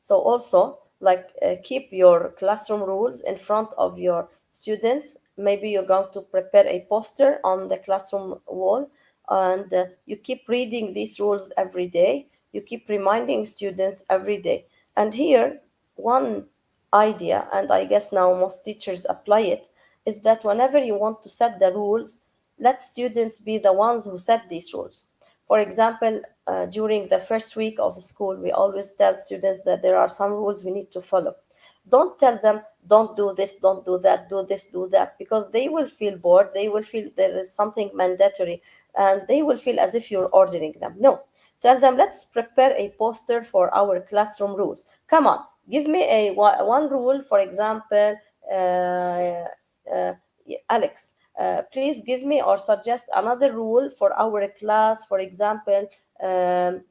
So also, like keep your classroom rules in front of your students. Maybe you're going to prepare a poster on the classroom wall, and you keep reading these rules every day. You keep reminding students every day. And here, one idea, and I guess now most teachers apply it, is that whenever you want to set the rules, let students be the ones who set these rules. For example, during the first week of school, we always tell students that there are some rules we need to follow. Don't tell them, don't do this, don't do that, do this, do that, because they will feel bored. They will feel there is something mandatory, and they will feel as if you're ordering them. No, tell them, let's prepare a poster for our classroom rules. Come on, give me a one rule, for example, uh, Alex, please give me or suggest another rule for our class, for example, um,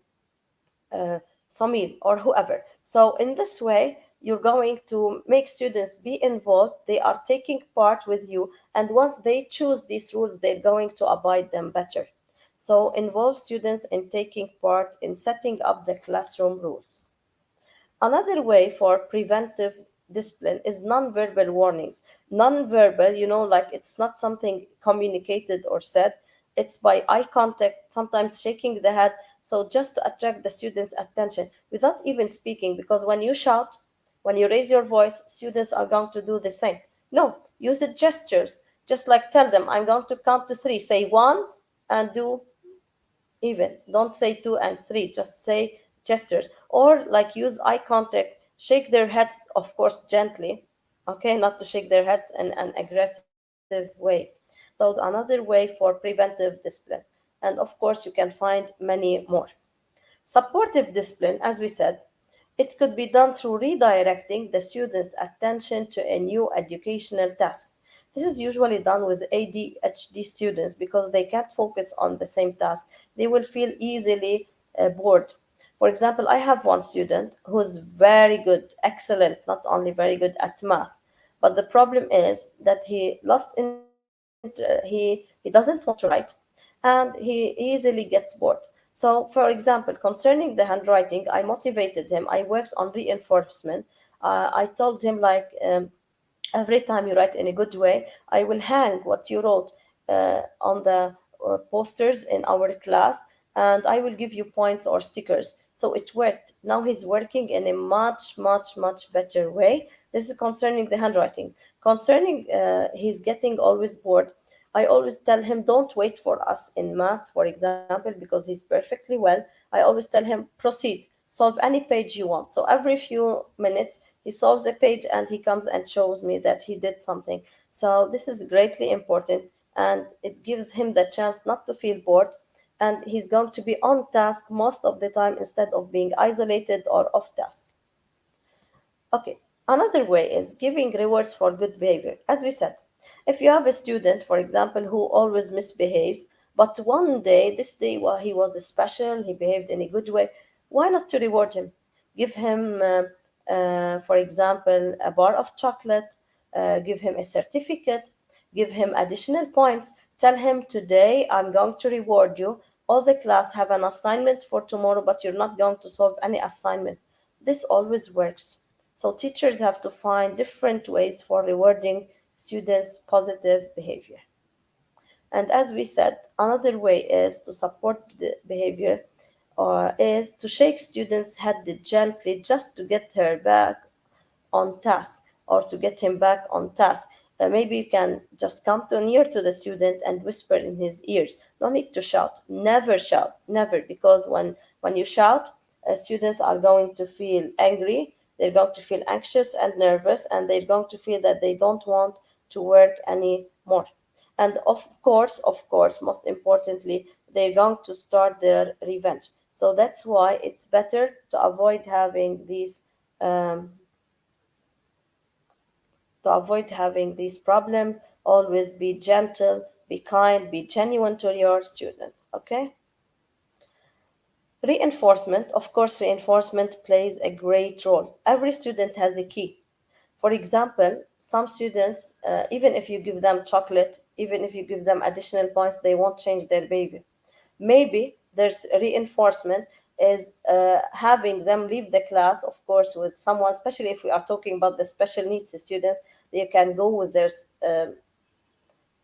uh, Samir or whoever. So in this way, you're going to make students be involved. They are taking part with you. And once they choose these rules, they're going to abide them better. So involve students in taking part in setting up the classroom rules. Another way for preventive discipline is nonverbal warnings. Nonverbal, like it's not something communicated or said, it's by eye contact, sometimes shaking the head, so just to attract the students' attention without even speaking. Because when you shout, when you raise your voice, students are going to do the same. No, use the gestures. Just like tell them, I'm going to count to three. Say one and do even. Don't say two and three, just say gestures. Or like use eye contact, shake their heads, of course, gently. Okay, not to shake their heads in an aggressive way. So, another way for preventive discipline. And of course, you can find many more. Supportive discipline, as we said, it could be done through redirecting the student's attention to a new educational task. This is usually done with ADHD students because they can't focus on the same task. They will feel easily bored. For example, I have one student who's very good, excellent, not only very good at math, but the problem is that he doesn't want to write and he easily gets bored. So, for example, concerning the handwriting, I motivated him. I worked on reinforcement. I told him, like, every time you write in a good way, I will hang what you wrote on the posters in our class, and I will give you points or stickers. So it worked. Now he's working in a much, much, much better way. This is concerning the handwriting. Concerning he's getting always bored, I always tell him, don't wait for us in math, for example, because he's perfectly well. I always tell him, proceed, solve any page you want. So every few minutes, he solves a page and he comes and shows me that he did something. So this is greatly important, and it gives him the chance not to feel bored, and he's going to be on task most of the time instead of being isolated or off task. Okay, another way is giving rewards for good behavior. As we said, if you have a student, for example, who always misbehaves, but one day, this day, while he was special, he behaved in a good way, why not to reward him? Give him, for example, a bar of chocolate, give him a certificate, give him additional points, tell him, today I'm going to reward you. All the class have an assignment for tomorrow, but you're not going to solve any assignment. This always works. So teachers have to find different ways for rewarding students' positive behavior. And as we said, another way is to support the behavior, or is to shake students' head gently just to get her back on task, or to get him back on task. Maybe you can just come to near to the student and whisper in his ears. No need to shout. Never shout. Never, because when you shout, students are going to feel angry. They're going to feel anxious and nervous, and they're going to feel that they don't want to work anymore. And of course, most importantly, they're going to start their revenge. So that's why it's better to avoid having these um, problems. Always be gentle, be kind, be genuine to your students. Okay. Reinforcement, of course, reinforcement plays a great role. Every student has a key. For example, some students, even if you give them chocolate, even if you give them additional points, they won't change their behavior. Maybe there's reinforcement is having them leave the class, of course, with someone, especially if we are talking about the special needs students. They can go with their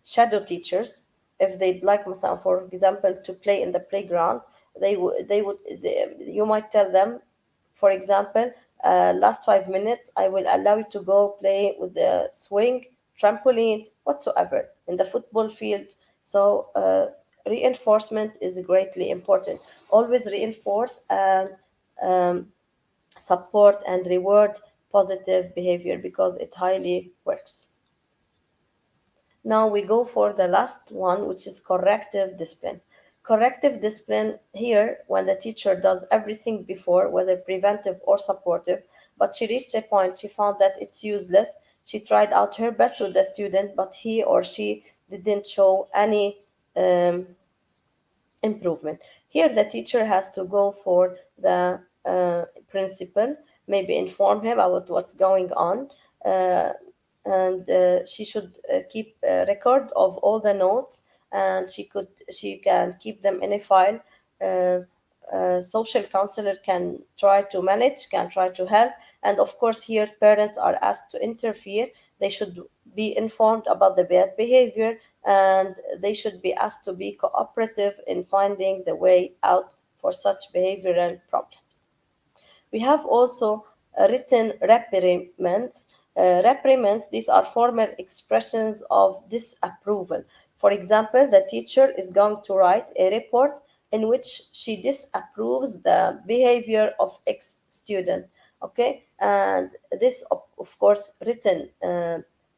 shadow teachers if they'd like, for example, to play in the playground. You might tell them, for example, last 5 minutes I will allow you to go play with the swing, trampoline, whatsoever, in the football field. So reinforcement is greatly important. Always reinforce and um, support and reward positive behavior because it highly works. Now we go for the last one, which is corrective discipline. Corrective discipline here, when the teacher does everything before, whether preventive or supportive, but she reached a point, she found that it's useless. She tried out her best with the student, but he or she didn't show any um, improvement. Here, the teacher has to go for the principal, maybe inform him about what's going on, uh, and she should keep a record of all the notes and she can keep them in a file. Uh, Social counselor can try to manage, can try to help, and of course here parents are asked to interfere. They should be informed about the bad behavior, and they should be asked to be cooperative in finding the way out for such behavioral problems. We have also written reprimands. Reprimands, these are formal expressions of disapproval. For example, the teacher is going to write a report in which she disapproves the behavior of X student. Okay, and this, of course, written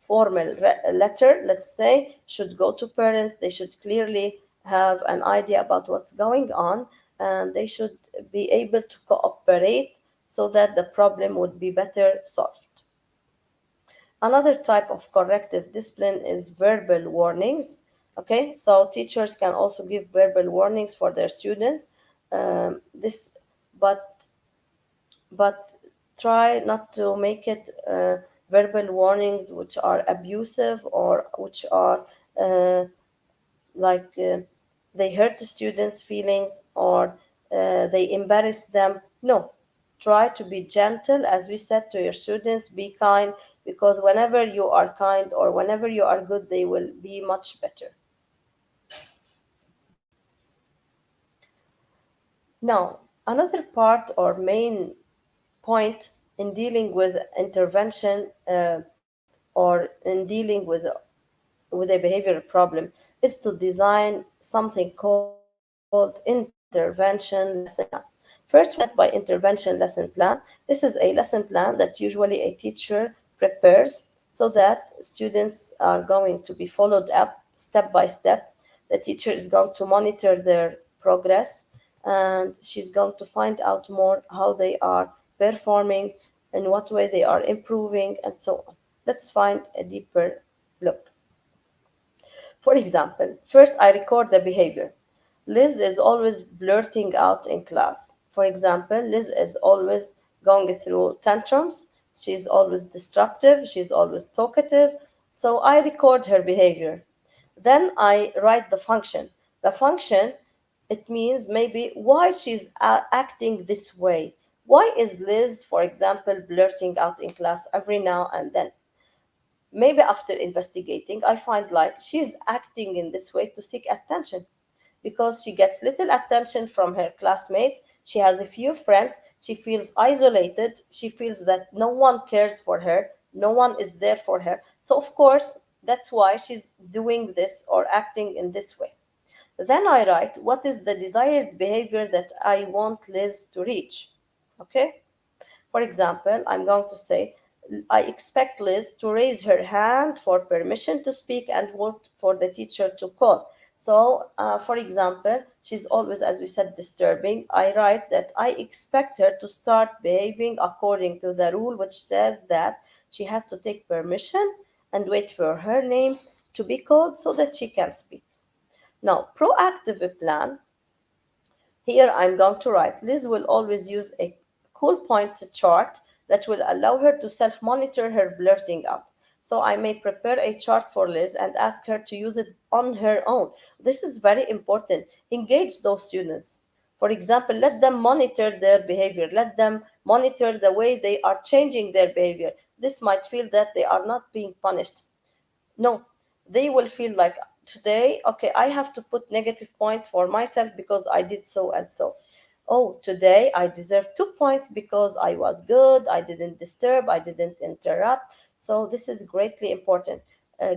formal letter, let's say, should go to parents. They should clearly have an idea about what's going on, and they should be able to cooperate so that the problem would be better solved. Another type of corrective discipline is verbal warnings. Okay, so teachers can also give verbal warnings for their students. This, but but try not to make it verbal warnings which are abusive or which are uh, like they hurt the students' feelings or they embarrass them. No, try to be gentle, as we said to your students, be kind, because whenever you are kind or whenever you are good, they will be much better. Now, another part or main point in dealing with intervention or in dealing with a behavioral problem is to design something called intervention lesson plan. First, we have by intervention lesson plan. This is a lesson plan that usually a teacher prepares so that students are going to be followed up step by step. The teacher is going to monitor their progress, and she's going to find out more how they are performing, in what way they are improving, and so on. Let's find a deeper look. For example, first I record the behavior. Liz is always blurting out in class. For example, Liz is always going through tantrums. She's always disruptive. She's always talkative. So I record her behavior. Then I write the function. The function, it means maybe why she's acting this way. Why is Liz, for example, blurting out in class every now and then? Maybe after investigating, I find like she's acting in this way to seek attention because she gets little attention from her classmates. She has a few friends. She feels isolated. She feels that no one cares for her. No one is there for her. So, of course, that's why she's doing this or acting in this way. Then I write what is the desired behavior that I want Liz to reach. Okay? For example, I'm going to say, I expect Liz to raise her hand for permission to speak and vote for the teacher to call. So, for example, she's always, as we said, disturbing. I write that I expect her to start behaving according to the rule which says that she has to take permission and wait for her name to be called so that she can speak. Now, proactive plan. Here I'm going to write Liz will always use a cool points chart that will allow her to self monitor her blurting out. So I may prepare a chart for Liz and ask her to use it on her own. This is very important. Engage those students. For example, let them monitor their behavior. Let them monitor the way they are changing their behavior. This might feel that they are not being punished. No, they will feel like today, okay, I have to put negative point for myself because I did so and so. Oh, today I deserve 2 points because I was good, I didn't disturb, I didn't interrupt. So this is greatly important.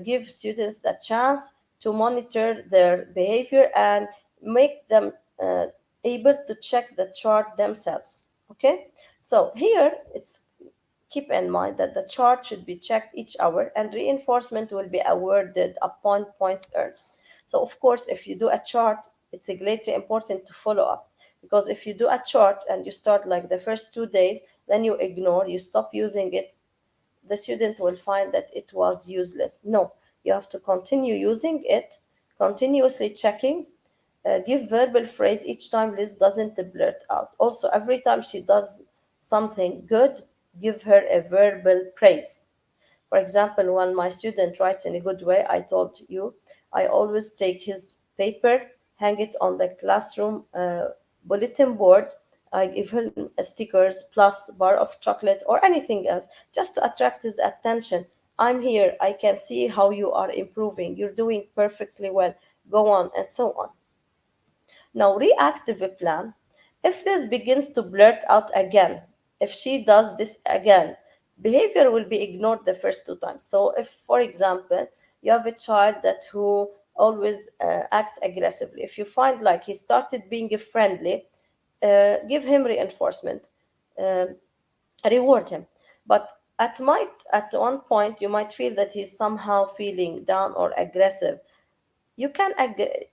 Give students the chance to monitor their behavior and make them able to check the chart themselves. Okay, so here it's keep in mind that the chart should be checked each hour and reinforcement will be awarded upon points earned. So, of course, if you do a chart, it's greatly important to follow up because if you do a chart and you start like the first 2 days, then you ignore, you stop using it, the student will find that it was useless. No, you have to continue using it, continuously checking. Give verbal phrase each time Liz doesn't blurt out. Also, every time she does something good, give her a verbal praise. For example, when my student writes in a good way, I told you, I always take his paper, hang it on the classroom bulletin board. I give him stickers plus bar of chocolate or anything else just to attract his attention. I'm here. I can see how you are improving. You're doing perfectly well. Go on, and so on. Now, reactive plan. If Liz begins to blurt out again, if she does this again, behavior will be ignored the first two times. So, if, for example, you have a child that who always acts aggressively, if you find like he started being friendly, give him reinforcement, um, reward him. But at one point, you might feel that he's somehow feeling down or aggressive. You can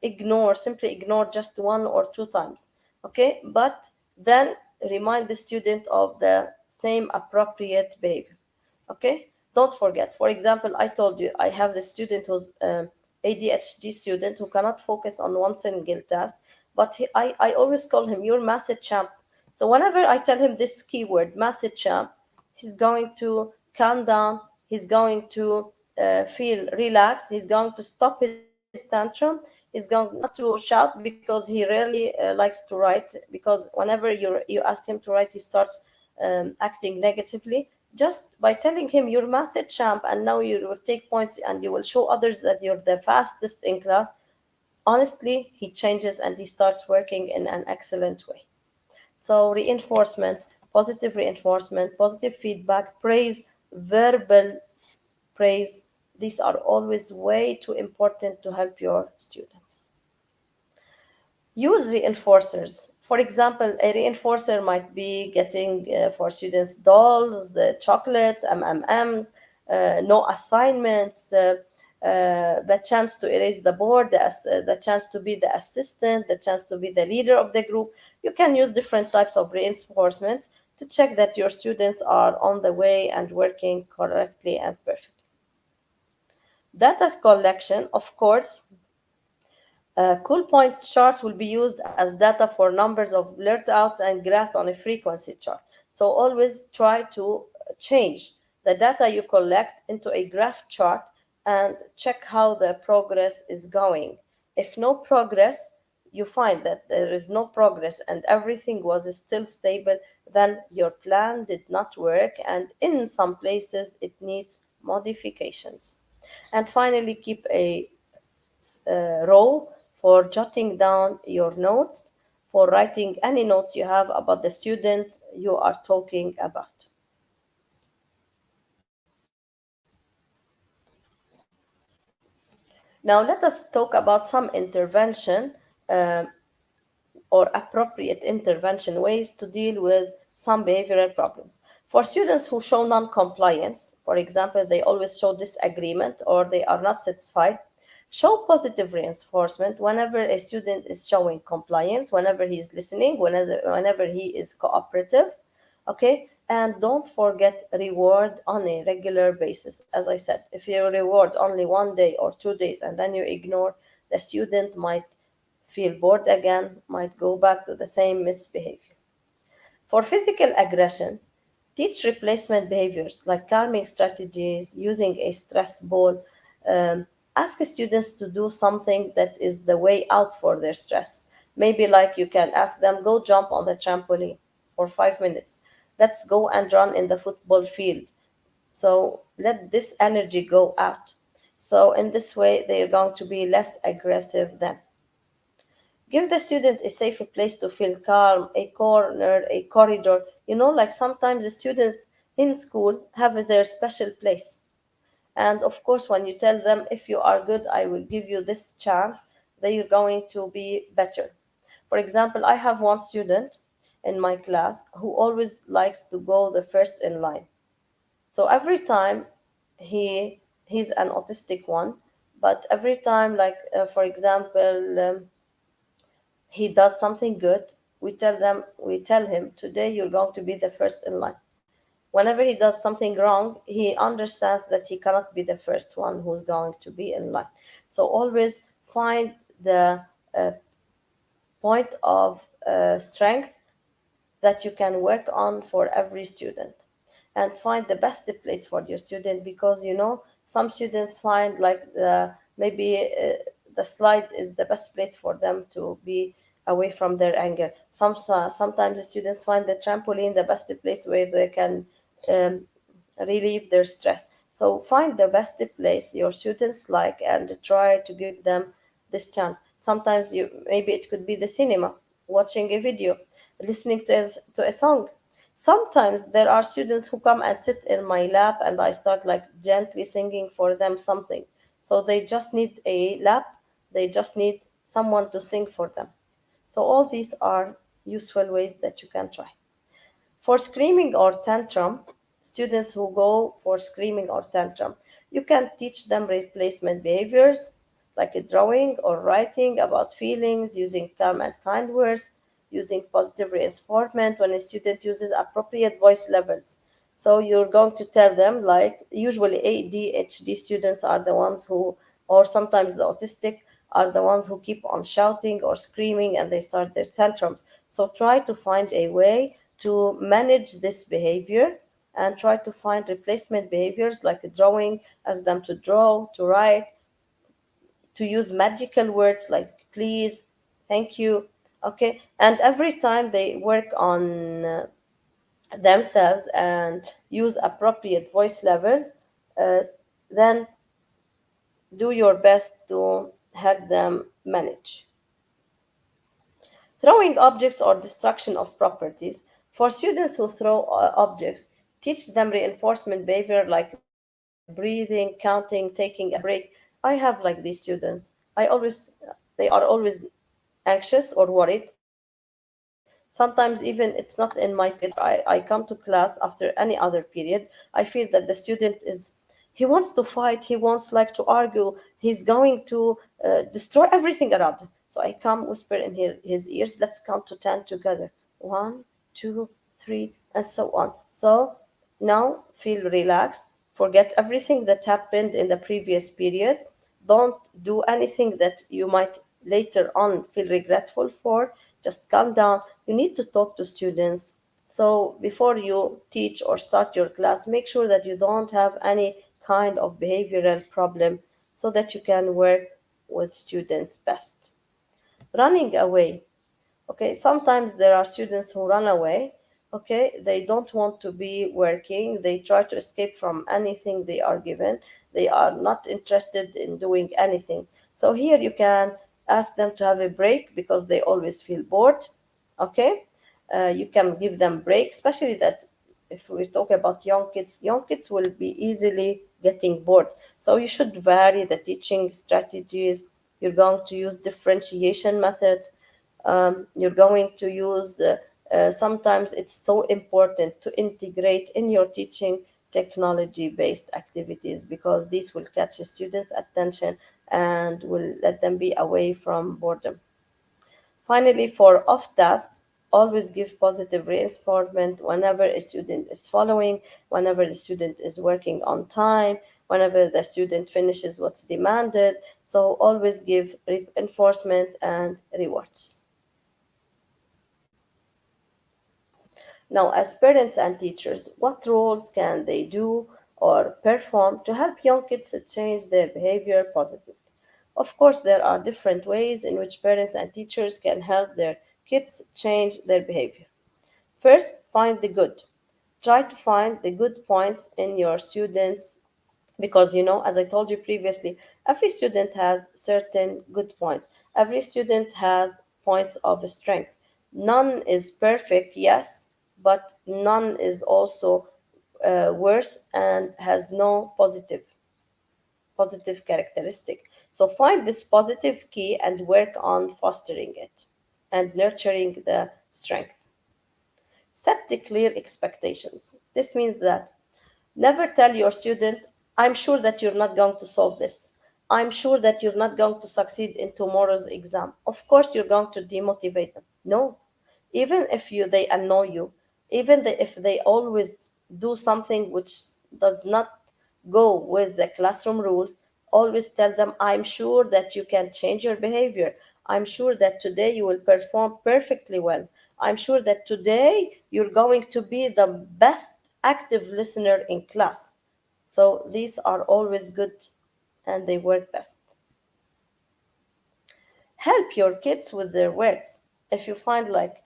ignore, simply ignore just one or two times, okay, but then remind the student of the same appropriate behavior, okay. Don't forget, for example, I told you I have the student who's ADHD student who cannot focus on one single task, but I always call him your math champ. So whenever I tell him this keyword math champ, he's going to calm down, he's going to feel relaxed, he's going to stop his tantrum, he's going not to shout because he rarely likes to write, because whenever you ask him to write, he starts acting negatively. Just by telling him you're math champ and now you will take points and you will show others that you're the fastest in class, honestly, he changes and he starts working in an excellent way. So, reinforcement, positive feedback, praise, verbal praise, these are always way too important to help your students. Use reinforcers. For example, a reinforcer might be getting for students dolls, chocolates, M&Ms, no assignments, the chance to erase the board, the chance to be the assistant, the chance to be the leader of the group. You can use different types of reinforcements to check that your students are on the way and working correctly and perfectly. Data collection, of course, cool point charts will be used as data for numbers of blurt outs and graphs on a frequency chart. So always try to change the data you collect into a graph chart and check how the progress is going. If no progress, you find that there is no progress and everything was still stable, then your plan did not work, and in some places it needs modifications. And finally, keep a row for jotting down your notes, for writing any notes you have about the student you are talking about. Now, let us talk about some intervention or appropriate intervention ways to deal with some behavioral problems. For students who show non-compliance, for example, they always show disagreement or they are not satisfied, show positive reinforcement whenever a student is showing compliance, whenever he is listening, whenever he is cooperative, okay. And don't forget reward on a regular basis. As I said, if you reward only one day or 2 days and then you ignore, the student might feel bored again, might go back to the same misbehavior. For physical aggression, teach replacement behaviors like calming strategies, using a stress ball. Ask students to do something that is the way out for their stress. Maybe, like, you can ask them, go jump on the trampoline for 5 minutes. Let's go and run in the football field. So let this energy go out. So, in this way, they are going to be less aggressive then. Give the student a safe place to feel calm, a corner, a corridor. Like sometimes the students in school have their special place. And of course, when you tell them, if you are good, I will give you this chance, they are going to be better. For example, I have one student in my class who always likes to go the first in line. So every time he's an autistic one, but every time, like for example, he does something good, we tell him, today you're going to be the first in line. Whenever he does something wrong, he understands that he cannot be the first one who's going to be in line. So always find the uh, point of strength that you can work on for every student. and find the best place for your student, because some students find like maybe the slide is the best place for them to be away from their anger. Sometimes the students find the trampoline the best place where they can um, relieve their stress. So find the best place your students like and try to give them this chance. Sometimes you maybe it could be the cinema, watching a video, listening to a song. Sometimes there are students who come and sit in my lap and I start like gently singing for them something. So they just need a lap, they just need someone to sing for them. So all these are useful ways that you can try. For screaming or tantrum, students who go for screaming or tantrum, you can teach them replacement behaviors like drawing or writing about feelings, using calm and kind words, using positive reinforcement when a student uses appropriate voice levels. So you're going to tell them, like usually ADHD students are the ones who, or sometimes the autistic, are the ones who keep on shouting or screaming and they start their tantrums. So try to find a way to manage this behavior and try to find replacement behaviors like drawing, ask them to draw, to write, to use magical words like please, thank you. Okay, and every time they work on themselves and use appropriate voice levels, uh, then do your best to help them manage. Throwing objects or destruction of properties. For students who throw objects, teach them reinforcement behavior like breathing, counting, taking a break. I have like these students. They are always anxious or worried. Sometimes even it's not in my period. I come to class after any other period. I feel that the student he wants to fight. He wants like to argue. He's going to destroy everything around him. So I come whisper in his ears, let's count to 10 together. One, two, three, and so on. So now feel relaxed. Forget everything that happened in the previous period. Don't do anything that you might later on feel regretful for. Just calm down. You need to talk to students. So before you teach or start your class, make sure that you don't have any kind of behavioral problem so that you can work with students best. Running away. Okay, sometimes there are students who run away. Okay, they don't want to be working, they try to escape from anything they are given, they are not interested in doing anything. So here you can ask them to have a break because they always feel bored. Okay, you can give them break, especially that if we talk about young kids will be easily getting bored. So you should vary the teaching strategies. You're going to use differentiation methods. You're going to use sometimes it's so important to integrate in your teaching technology based activities because this will catch the students attention and will let them be away from boredom. Finally, for off task, always give positive reinforcement whenever a student is following, whenever the student is working on time, whenever the student finishes what's demanded. So always give reinforcement and rewards. Now, as parents and teachers, what roles can they do or perform to help young kids to change their behavior positively? Of course, there are different ways in which parents and teachers can help their kids change their behavior. First, find the good. Try to find the good points in your students because as I told you previously, every student has certain good points. Every student has points of strength. None is perfect, yes, but none is also worse and has no positive characteristic. So find this positive key and work on fostering it and nurturing the strength. Set the clear expectations. This means that never tell your student, I'm sure that you're not going to solve this. I'm sure that you're not going to succeed in tomorrow's exam. Of course, you're going to demotivate them. No. Even if they annoy you, if they always do something which does not go with the classroom rules, always tell them, I'm sure that you can change your behavior. I'm sure that today you will perform perfectly well. I'm sure that today you're going to be the best active listener in class. So these are always good and they work best. Help your kids with their words. If you find like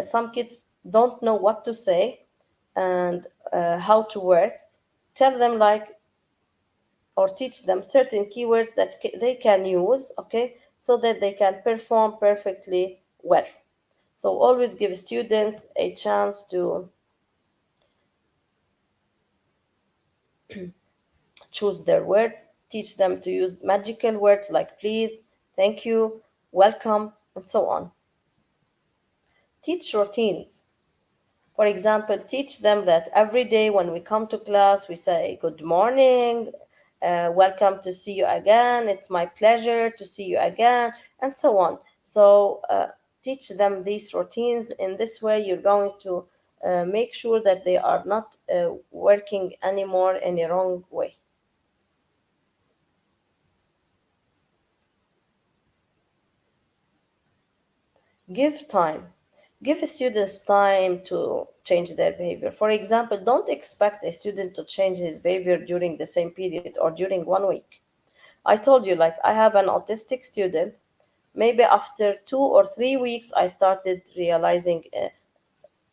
some kids don't know what to say and how to work, tell them like or teach them certain keywords that they can use, okay, so that they can perform perfectly well. So always give students a chance to choose their words, teach them to use magical words like please, thank you, welcome, and so on. Teach routines. For example, teach them that every day when we come to class, we say good morning, welcome to see you again, it's my pleasure to see you again, and so on. So, teach them these routines. In this way, you're going to make sure that they are not working anymore in a wrong way. Give time. Give students time to change their behavior. For example, don't expect a student to change his behavior during the same period or during 1 week. I told you, like, I have an autistic student. Maybe after 2 or 3 weeks, I started realizing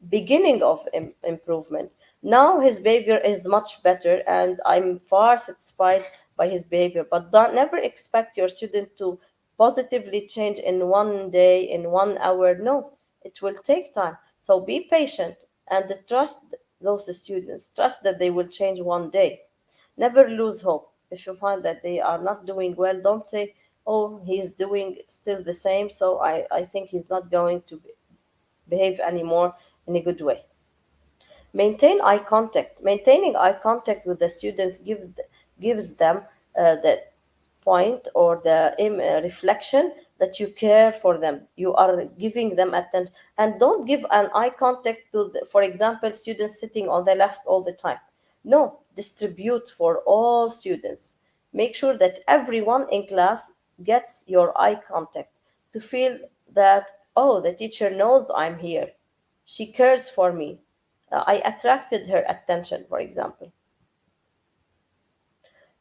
beginning of improvement. Now his behavior is much better, and I'm far satisfied by his behavior. But don't never expect your student to positively change in 1 day, in 1 hour. No, it will take time. So be patient and trust those students. Trust that they will change 1 day. Never lose hope. If you find that they are not doing well, don't say, oh, he's doing still the same, so I think he's not going to behave anymore in a good way. Maintain eye contact. Maintaining eye contact with the students gives them the point or the reflection that you care for them. You are giving them attention. And don't give an eye contact to, for example, students sitting on the left all the time. No, distribute for all students. Make sure that everyone in class gets your eye contact to feel that, oh, the teacher knows I'm here. She cares for me. I attracted her attention, for example.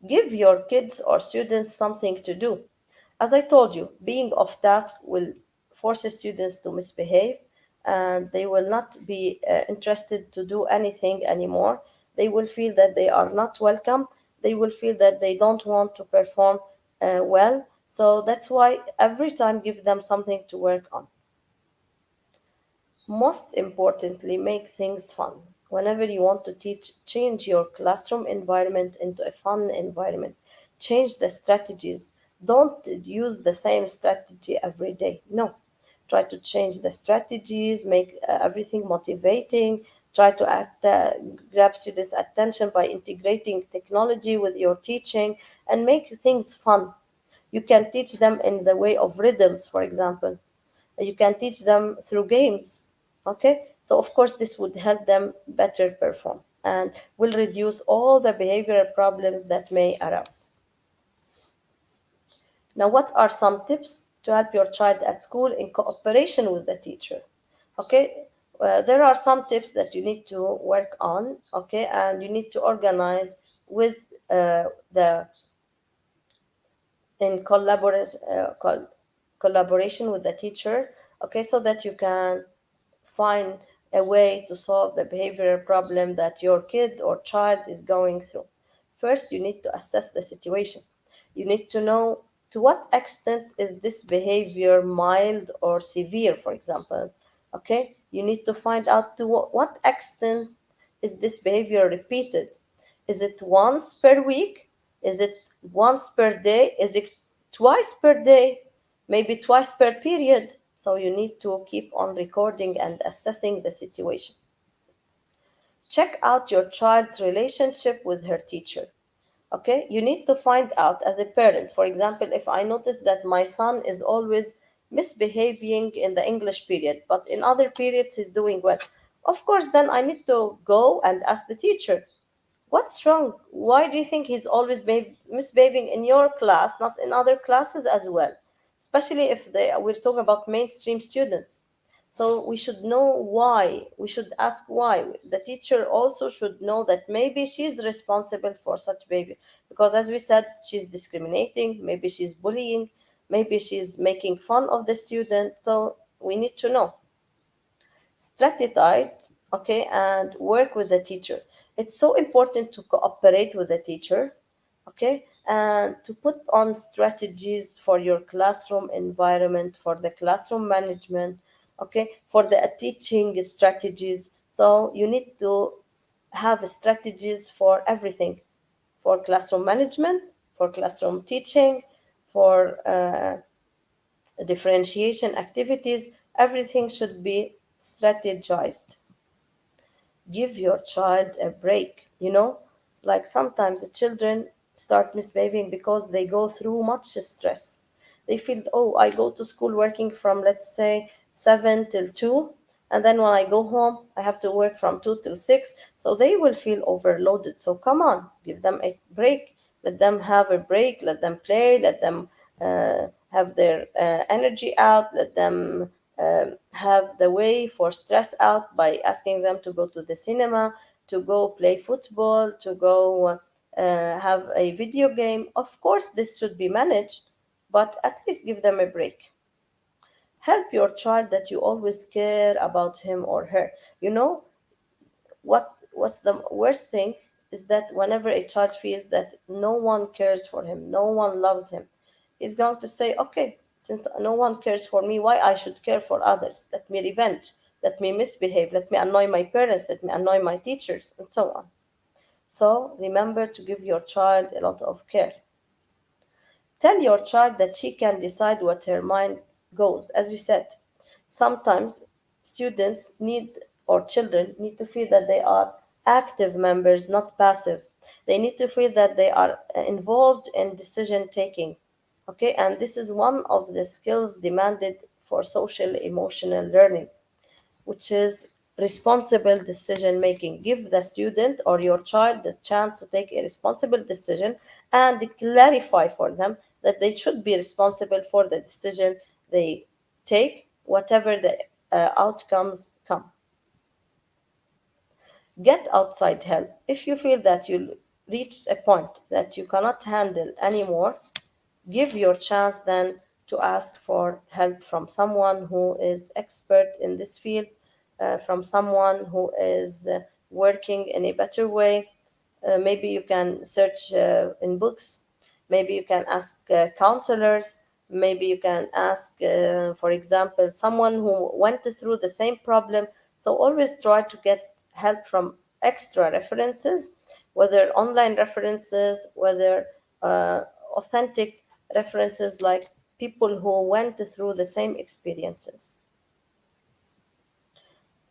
Give your kids or students something to do. As I told you, being off task will force students to misbehave and they will not be interested to do anything anymore. They will feel that they are not welcome. They will feel that they don't want to perform well. So that's why every time give them something to work on. Most importantly, make things fun. Whenever you want to teach, change your classroom environment into a fun environment. Change the strategies. Don't use the same strategy every day. No. Try to change the strategies, make everything motivating. Try to grab students' attention by integrating technology with your teaching and make things fun. You can teach them in the way of riddles, for example. You can teach them through games. Okay, so of course this would help them better perform and will reduce all the behavioral problems that may arise. Now, what are some tips to help your child at school in cooperation with the teacher? Okay, there are some tips that you need to work on, okay, and you need to organize with the in collaboration with the teacher, okay, so that you can find a way to solve the behavioral problem that your kid or child is going through. First, you need to assess the situation. You need to know to what extent is this behavior mild or severe, for example. Okay, you need to find out to what extent is this behavior repeated. Is it once per week? Is it once per day? Is it twice per day? Maybe twice per period. So you need to keep on recording and assessing the situation. Check out your child's relationship with her teacher. Okay, you need to find out as a parent. For example, if I notice that my son is always misbehaving in the English period, but in other periods he's doing well, of course, then I need to go and ask the teacher, what's wrong? Why do you think he's always misbehaving in your class, not in other classes as well? Especially if we're talking about mainstream students. So we should know why. We should ask why. The teacher also should know that maybe she's responsible for such behavior. Because as we said, she's discriminating, maybe she's bullying, maybe she's making fun of the student. So we need to know, strategize, okay, and work with the teacher. It's so important to cooperate with the teacher, okay, and to put on strategies for your classroom environment, for the classroom management, okay, for the teaching strategies. So you need to have strategies for everything, for classroom management, for classroom teaching, for differentiation activities. Everything should be strategized. Give your child a break, like sometimes the children start misbehaving because they go through much stress. They feel, oh, I go to school working from, let's say, 7 till 2, and then when I go home I have to work from 2 till 6, so they will feel overloaded. So come on, give them a break. Let them have a break, let them play, let them have their energy out, let them have the way for stress out by asking them to go to the cinema, to go play football, to go have a video game. Of course, this should be managed, but at least give them a break. Help your child that you always care about him or her. You know, what's the worst thing is that whenever a child feels that no one cares for him, no one loves him, he's going to say, okay, since no one cares for me, why I should care for others? Let me revenge, let me misbehave, let me annoy my parents, let me annoy my teachers, and so on. So remember to give your child a lot of care. Tell your child that she can decide what her mind goes. As we said, sometimes students need, or children need to feel that they are active members, not passive. They need to feel that they are involved in decision taking. Okay, and this is one of the skills demanded for social emotional learning, which is responsible decision making. Give the student or your child the chance to take a responsible decision and clarify for them that they should be responsible for the decision they take, whatever the outcomes come. Get outside help. If you feel that you reached a point that you cannot handle anymore, give your chance then to ask for help from someone who is expert in this field, from someone who is working in a better way. Maybe you can search in books, maybe you can ask counselors, maybe you can ask, for example, someone who went through the same problem. So always try to get help from extra references, whether online references, whether uh, authentic references, like people who went through the same experiences.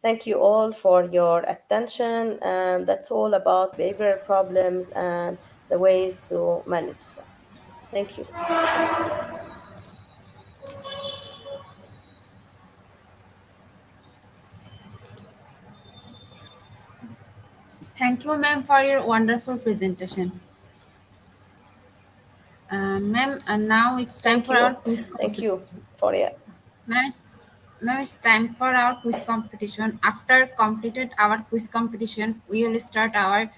Thank you all for your attention, and that's all about behavioral problems and the ways to manage them. Thank you. Thank you, ma'am, for your wonderful presentation. Ma'am, and now it's time Thank for our you. quiz Thank competition. you for your. Ma'am, it's time for our quiz Yes. competition. After completed our quiz competition, we will start our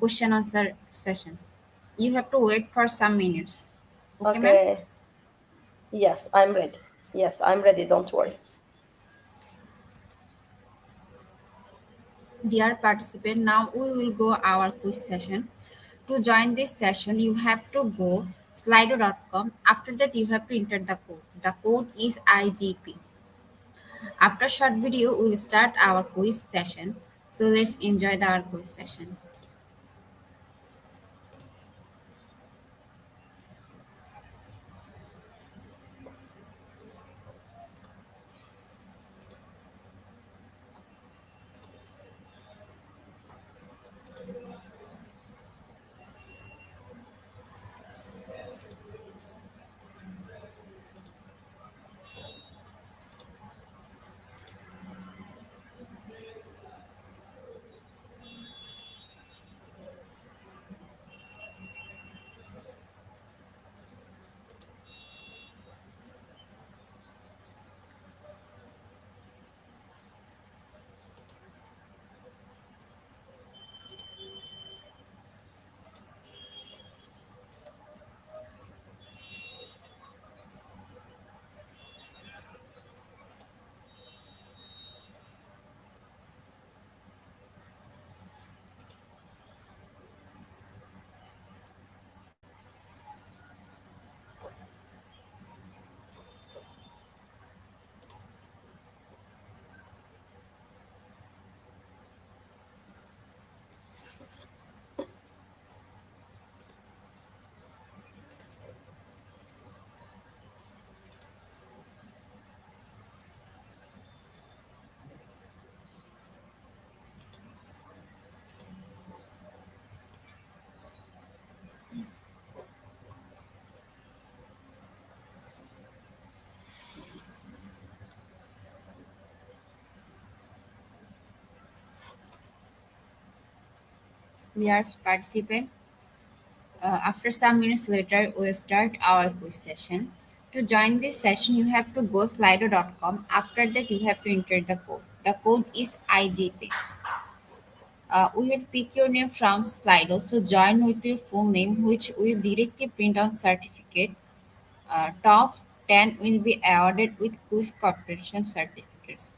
question answer session. You have to wait for some minutes. Okay, ma'am? Okay. Yes, I'm ready. Yes, I'm ready. Don't worry. Dear participant, now we will go our quiz session. To join this session, you have to go slido.com. After that, you have to enter the code. The code is IGP. After short video, we will start our quiz session. So let's enjoy our quiz session. Dear participant, after some minutes later, we'll start our quiz session. To join this session, you have to go slido.com. After that, you have to enter the code. The code is IGP. We will pick your name from Slido, so join with your full name, which will directly print on certificate. Top 10 will be awarded with quiz competition certificates.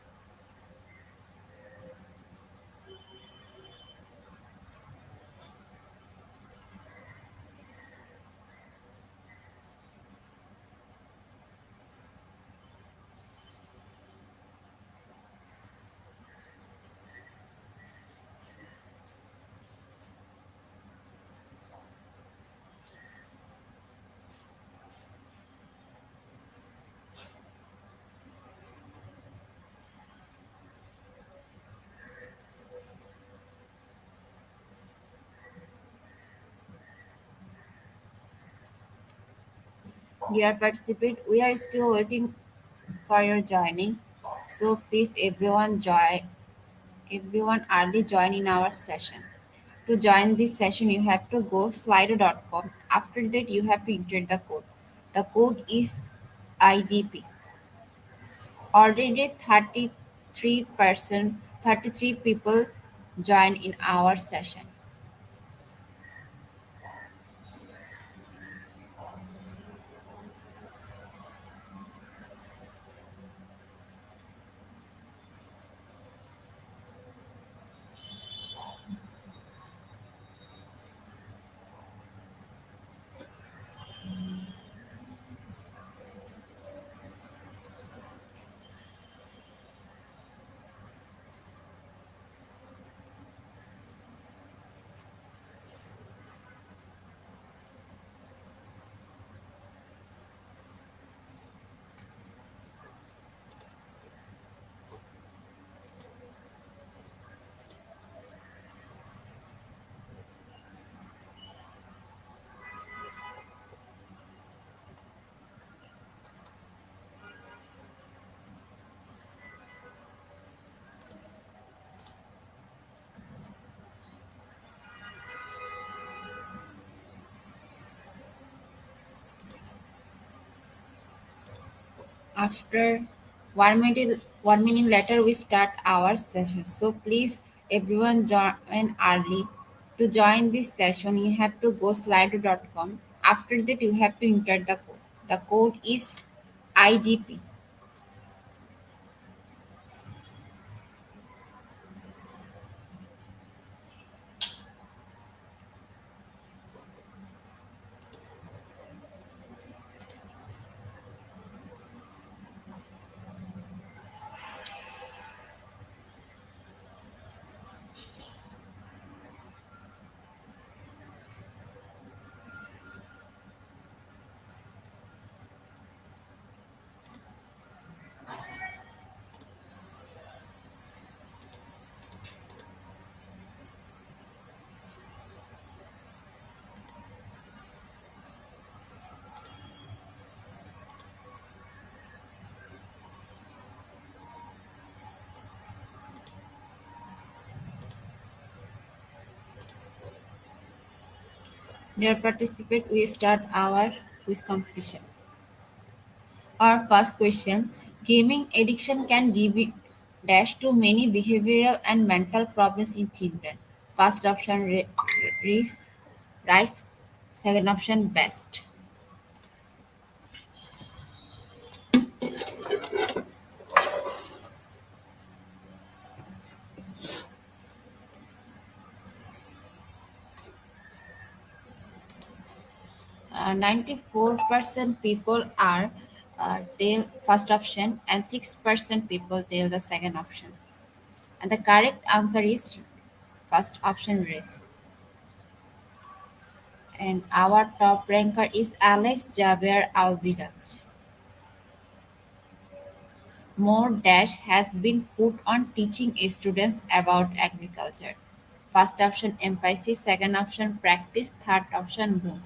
Dear participant, we are still waiting for your joining. So please everyone early join in our session. To join this session, you have to go slido.com. After that, you have to enter the code. The code is IGP. Already 33 people join in our session. After 1 minute later, we start our session. So please, everyone join early. To join this session, you have to go slido.com. After that, you have to enter the code. The code is IGP. 'Dear participant, we start our quiz competition. Our first question: gaming addiction can give dash to many behavioral and mental problems in children. First option rice, rice. Second option best. 94% people are tell first option and 6% people tell the second option. And the correct answer is first option race. And our top ranker is Alex Javier Alviraj. More dash has been put on teaching students about agriculture. First option empathy, second option practice, third option boom.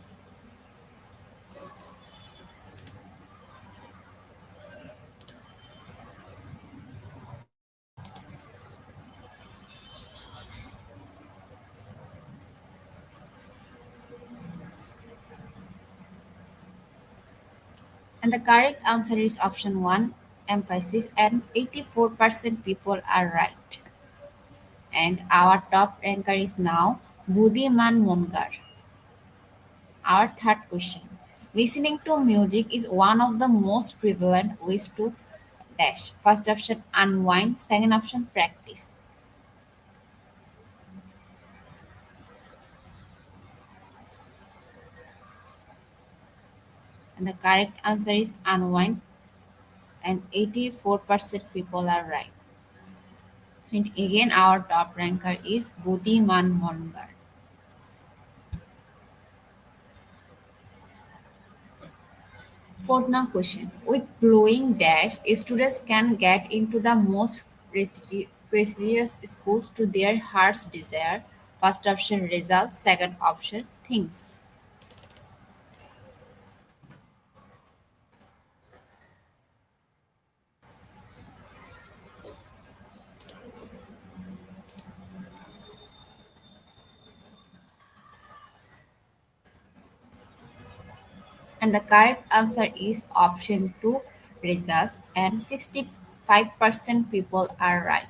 And the correct answer is option 1, emphasis, and 84% people are right. And our top ranker is now Budiman Mongar. Our third question. Listening to music is one of the most prevalent ways to dash. First option unwind, second option practice. And the correct answer is unwind, and 84% people are right. And again, our top ranker is Budiman Mongar. Fourth now question. With flowing dash, students can get into the most prestigious schools to their heart's desire. First option results, second option things. And the correct answer is option 2 results, and 65% people are right.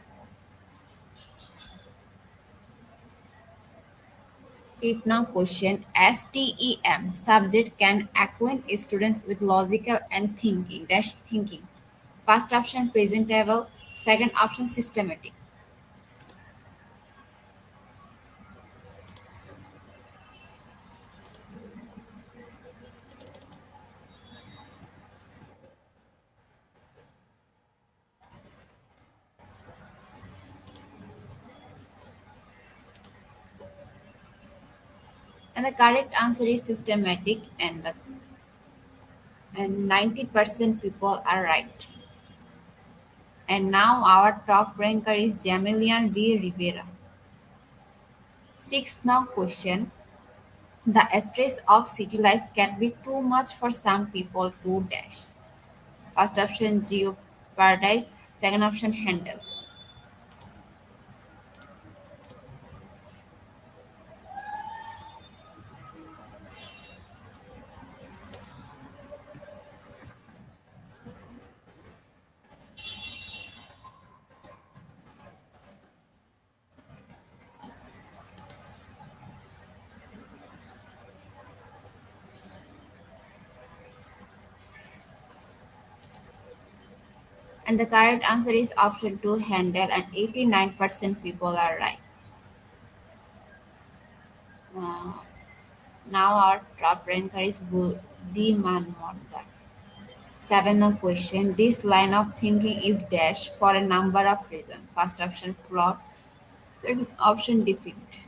Fifth now question. STEM subject can acquaint students with logical and thinking dash thinking. First option presentable, second option systematic. And the correct answer is systematic, and 90% people are right. And now our top ranker is Jamilian V. Rivera. Sixth now question. The stress of city life can be too much for some people to dash. First option jeopardize, second option handle. And the correct answer is option 2 handle, and 89% people are right. Uh, Now our top ranker is Buddhiman Morgan. Seventh question. This line of thinking is dash for a number of reasons. First option flawed, second option defeat.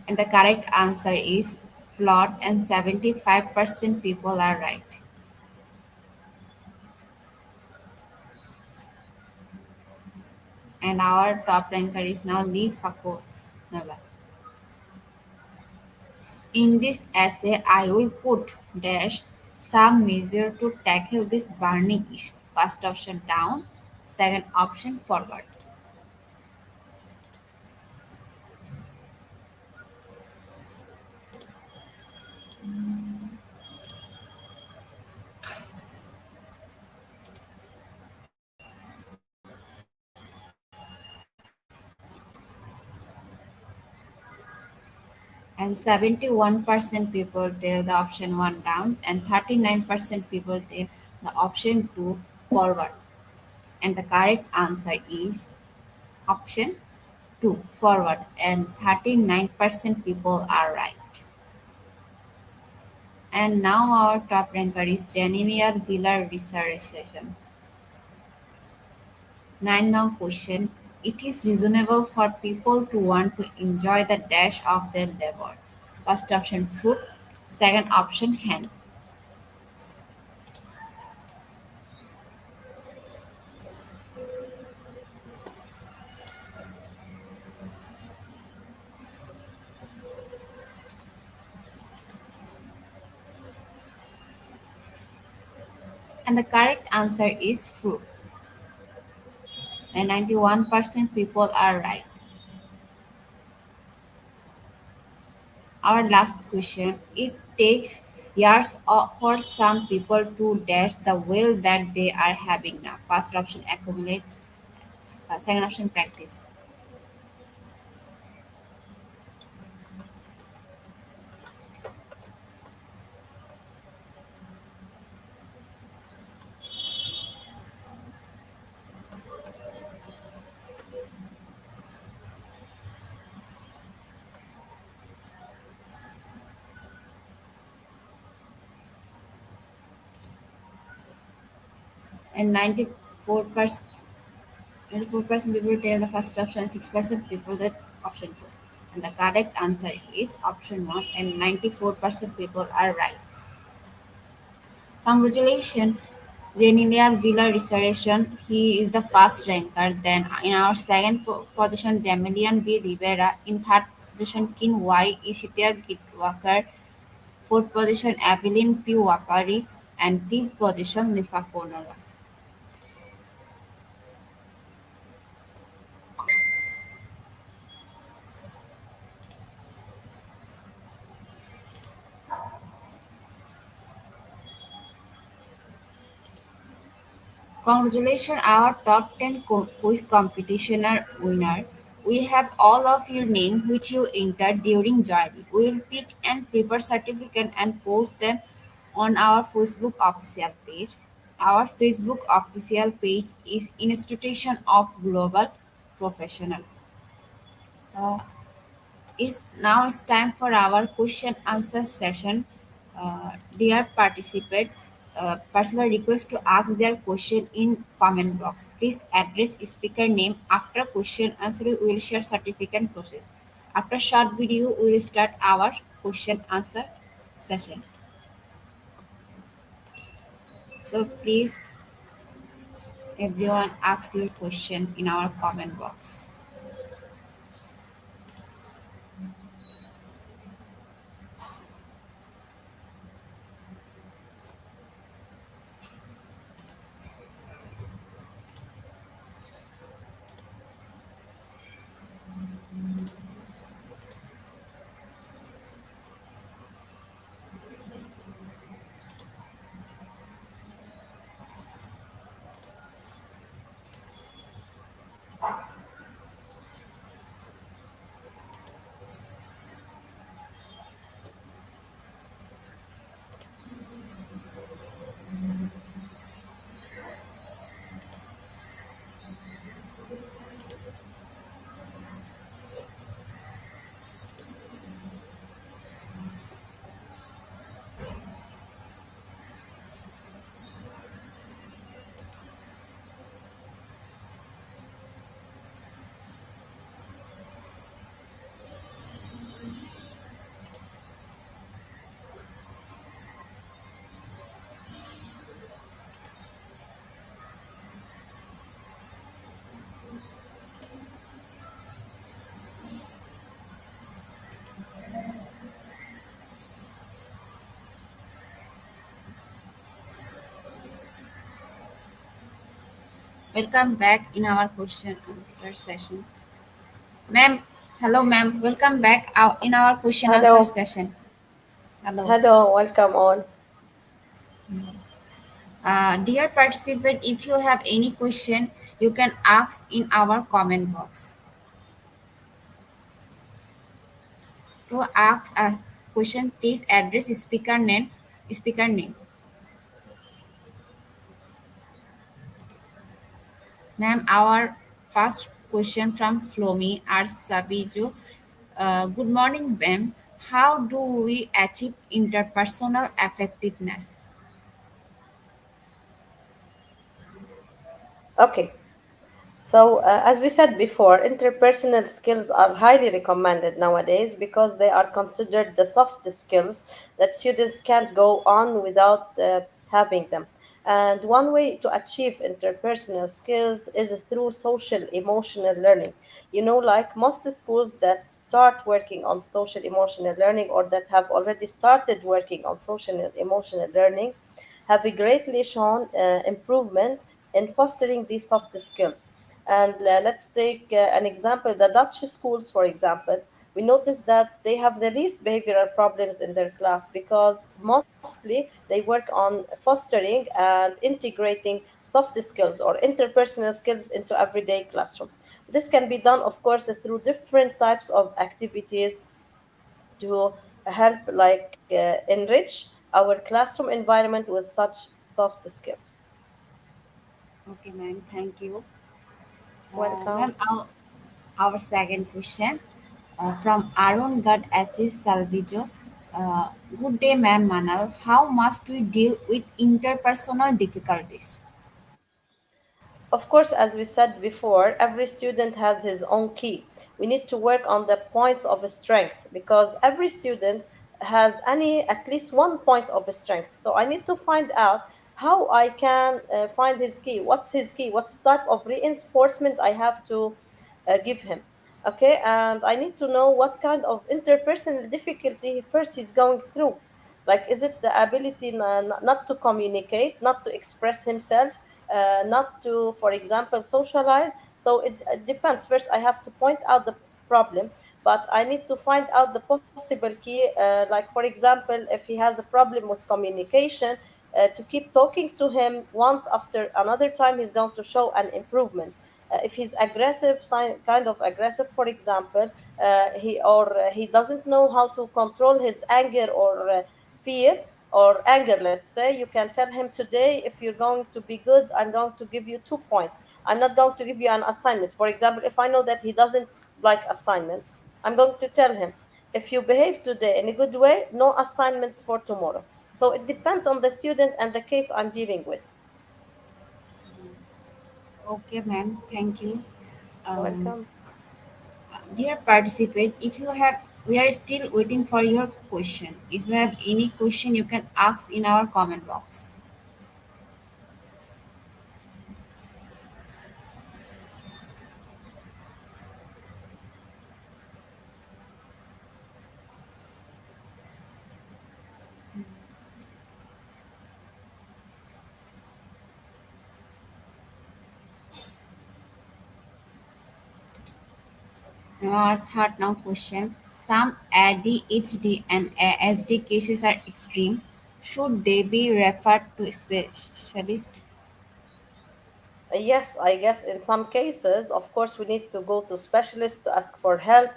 And the correct answer is flawed, and 75% people are right. And our top ranker is now Lee Fako Nala. In this essay, I will put dash some measure to tackle this burning issue. First option down, second option forward. And 71% people tell the option 1 down, and 39% people tell the option 2 forward. And the correct answer is option 2 forward, and 39% people are right. And now our top ranker is Janinier Villar Research. Nine now question. It is reasonable for people to want to enjoy the dash of their labor. First option fruit, second option hand. And the correct answer is fruit. And 91% people are right. Our last question. It takes years for some people to dash the will that they are having now. First option accumulate, second option practice. And 94% people tell the first option, 6% people that option 2. And the correct answer is option 1, and 94% people are right. Congratulations, Genilia Villa Restoration. He is the first ranker. Then in our second position, Jamilian B. Rivera. In third position, Kin Y. Isitia Gitwalker. Fourth position, Evelyn P. Wapari. And fifth position, Lifa Konola. Congratulations, our top 10 quiz competition are winner. We have all of your names which you entered during joining. We will pick and prepare certificate and post them on our Facebook official page. Our Facebook official page is Institution of Global Professional. Uh, it's time for our question answer session. Dear participant request to ask their question in comment box. Please address speaker name. After question answer, we will share certificate process. After short video, we will start our question answer session. So please, everyone, ask your question in our comment box. Welcome back in our question answer session. Ma'am, hello ma'am. Welcome back in our question answer Hello, session. Hello. hello, welcome on. Dear participant, if you have any question, you can ask in our comment box. To ask a question, please address speaker name. Speaker name. Ma'am, our first question from Flomi R. Sabijo. Good morning, ma'am. How do we achieve interpersonal effectiveness? Okay, so as we said before, interpersonal skills are highly recommended nowadays because they are considered the soft skills that students can't go on without having them. And one way to achieve interpersonal skills is through social emotional learning. You know, like most schools that start working on social emotional learning or that have already started working on social emotional learning have greatly shown improvement in fostering these soft skills. And let's take an example the Dutch schools, for example. we notice that they have the least behavioral problems in their class because mostly they work on fostering and integrating soft skills or interpersonal skills into everyday classroom. This can be done, of course, through different types of activities to help enrich our classroom environment with such soft skills. Okay, ma'am. Thank you. Welcome. Ma'am, our second question from Arun God Assis Salvijo. Good day, ma'am Manal. How must we deal with interpersonal difficulties? Of course, as we said before, every student has his own key. We need to work on the points of strength because every student has at least one point of strength. So I need to find out how I can find his key. What's his key? What's the type of reinforcement I have to give him? Okay, and I need to know what kind of interpersonal difficulty first he's going through. Like, is it the ability not to communicate, not to express himself, not to, for example, socialize? So it depends. First, I have to point out the problem, but I need to find out the possible key. Like, for example, if he has a problem with communication, to keep talking to him once after another time, he's going to show an improvement. If he's aggressive, kind of aggressive, for example, he doesn't know how to control his anger or fear or anger, let's say, you can tell him, today, if you're going to be good, I'm going to give you 2 points. I'm not going to give you an assignment. For example, if I know that he doesn't like assignments, I'm going to tell him, if you behave today in a good way, no assignments for tomorrow. So it depends on the student and the case I'm dealing with. Okay, ma'am. Thank you. Um, Welcome. Dear participant, if you have, we are still waiting for your question. If you have any question, you can ask in our comment box. Our third now question. Some ADHD and ASD cases are extreme. Should they be referred to specialist? Yes, I guess in some cases, of course, we need to go to specialists to ask for help.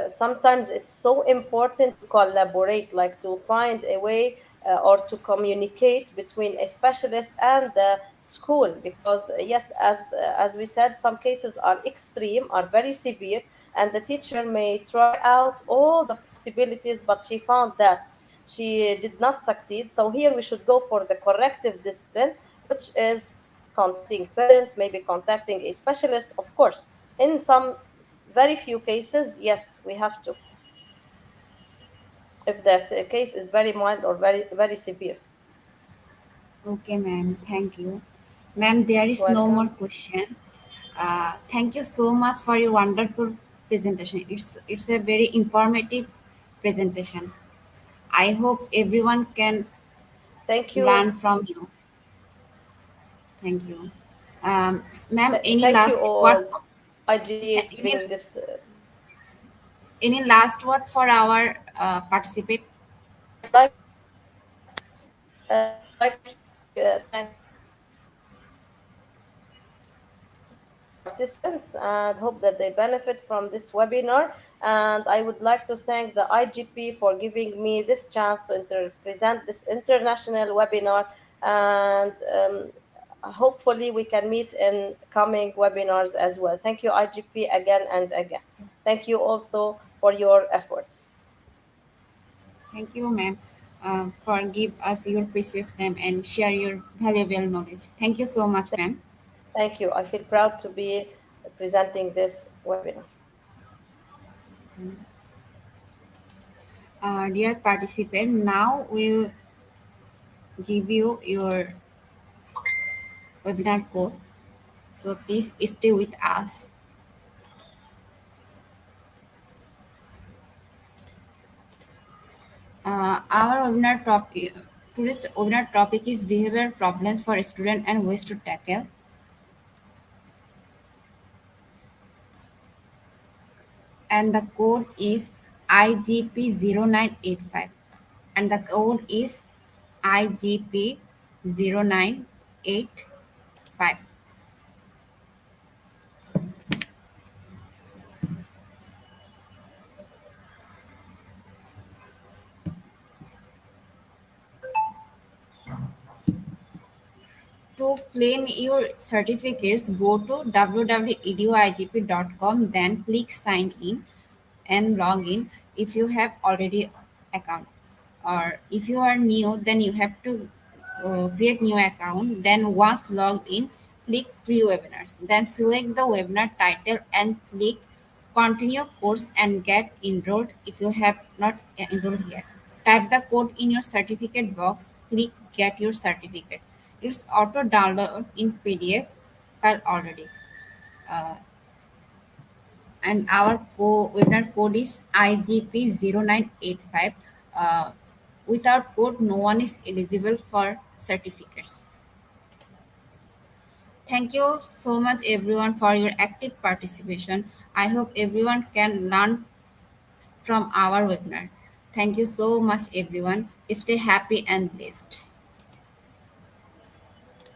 Sometimes it's so important to collaborate, like to find a way or to communicate between a specialist and the school, because yes, as we said, some cases are extreme, are very severe, and the teacher may try out all the possibilities, but she found that she did not succeed. So here we should go for the corrective discipline, which is contacting parents, maybe contacting a specialist. Of course, in some very few cases, yes, we have to, if the case is very mild or very severe. Okay, ma'am. Thank you. Ma'am, there is no more Welcome. question. Thank you so much for your wonderful presentation. It's a very informative presentation. I hope everyone can Thank you. learn from you. Thank you. Ma'am, any Thank you last word? all, IGP, for Any, giving this. any last word for our participant? I'd like to thank participants and hope that they benefit from this webinar. And I would like to thank the IGP for giving me this chance to present this international webinar. And hopefully, we can meet in coming webinars as well. Thank you, IGP, again and again. Thank you also for your efforts. Thank you, ma'am, for give us your precious time and share your valuable knowledge. Thank you so much, ma'am. Thank you. I feel proud to be presenting this webinar. Dear participant, now we'll give you your webinar code. So please stay with us. Our webinar topic today's webinar topic is behavioral problems for student and ways to tackle. and the code is IGP0985, and the code is IGP0985. To claim your certificates, go to www.eduigp.com, then click sign in and log in if you have already account. Or if you are new, then you have to create new account. Then once logged in, click free webinars. Then select the webinar title and click continue course and get enrolled if you have not enrolled yet. Type the code in your certificate box, click get your certificate. It's auto download in PDF file already. Uh, and our webinar code is IGP0985. Uh, Without code, no one is eligible for certificates. Thank you so much, everyone, for your active participation. I hope everyone can learn from our webinar. Thank you so much, everyone. Stay happy and blessed.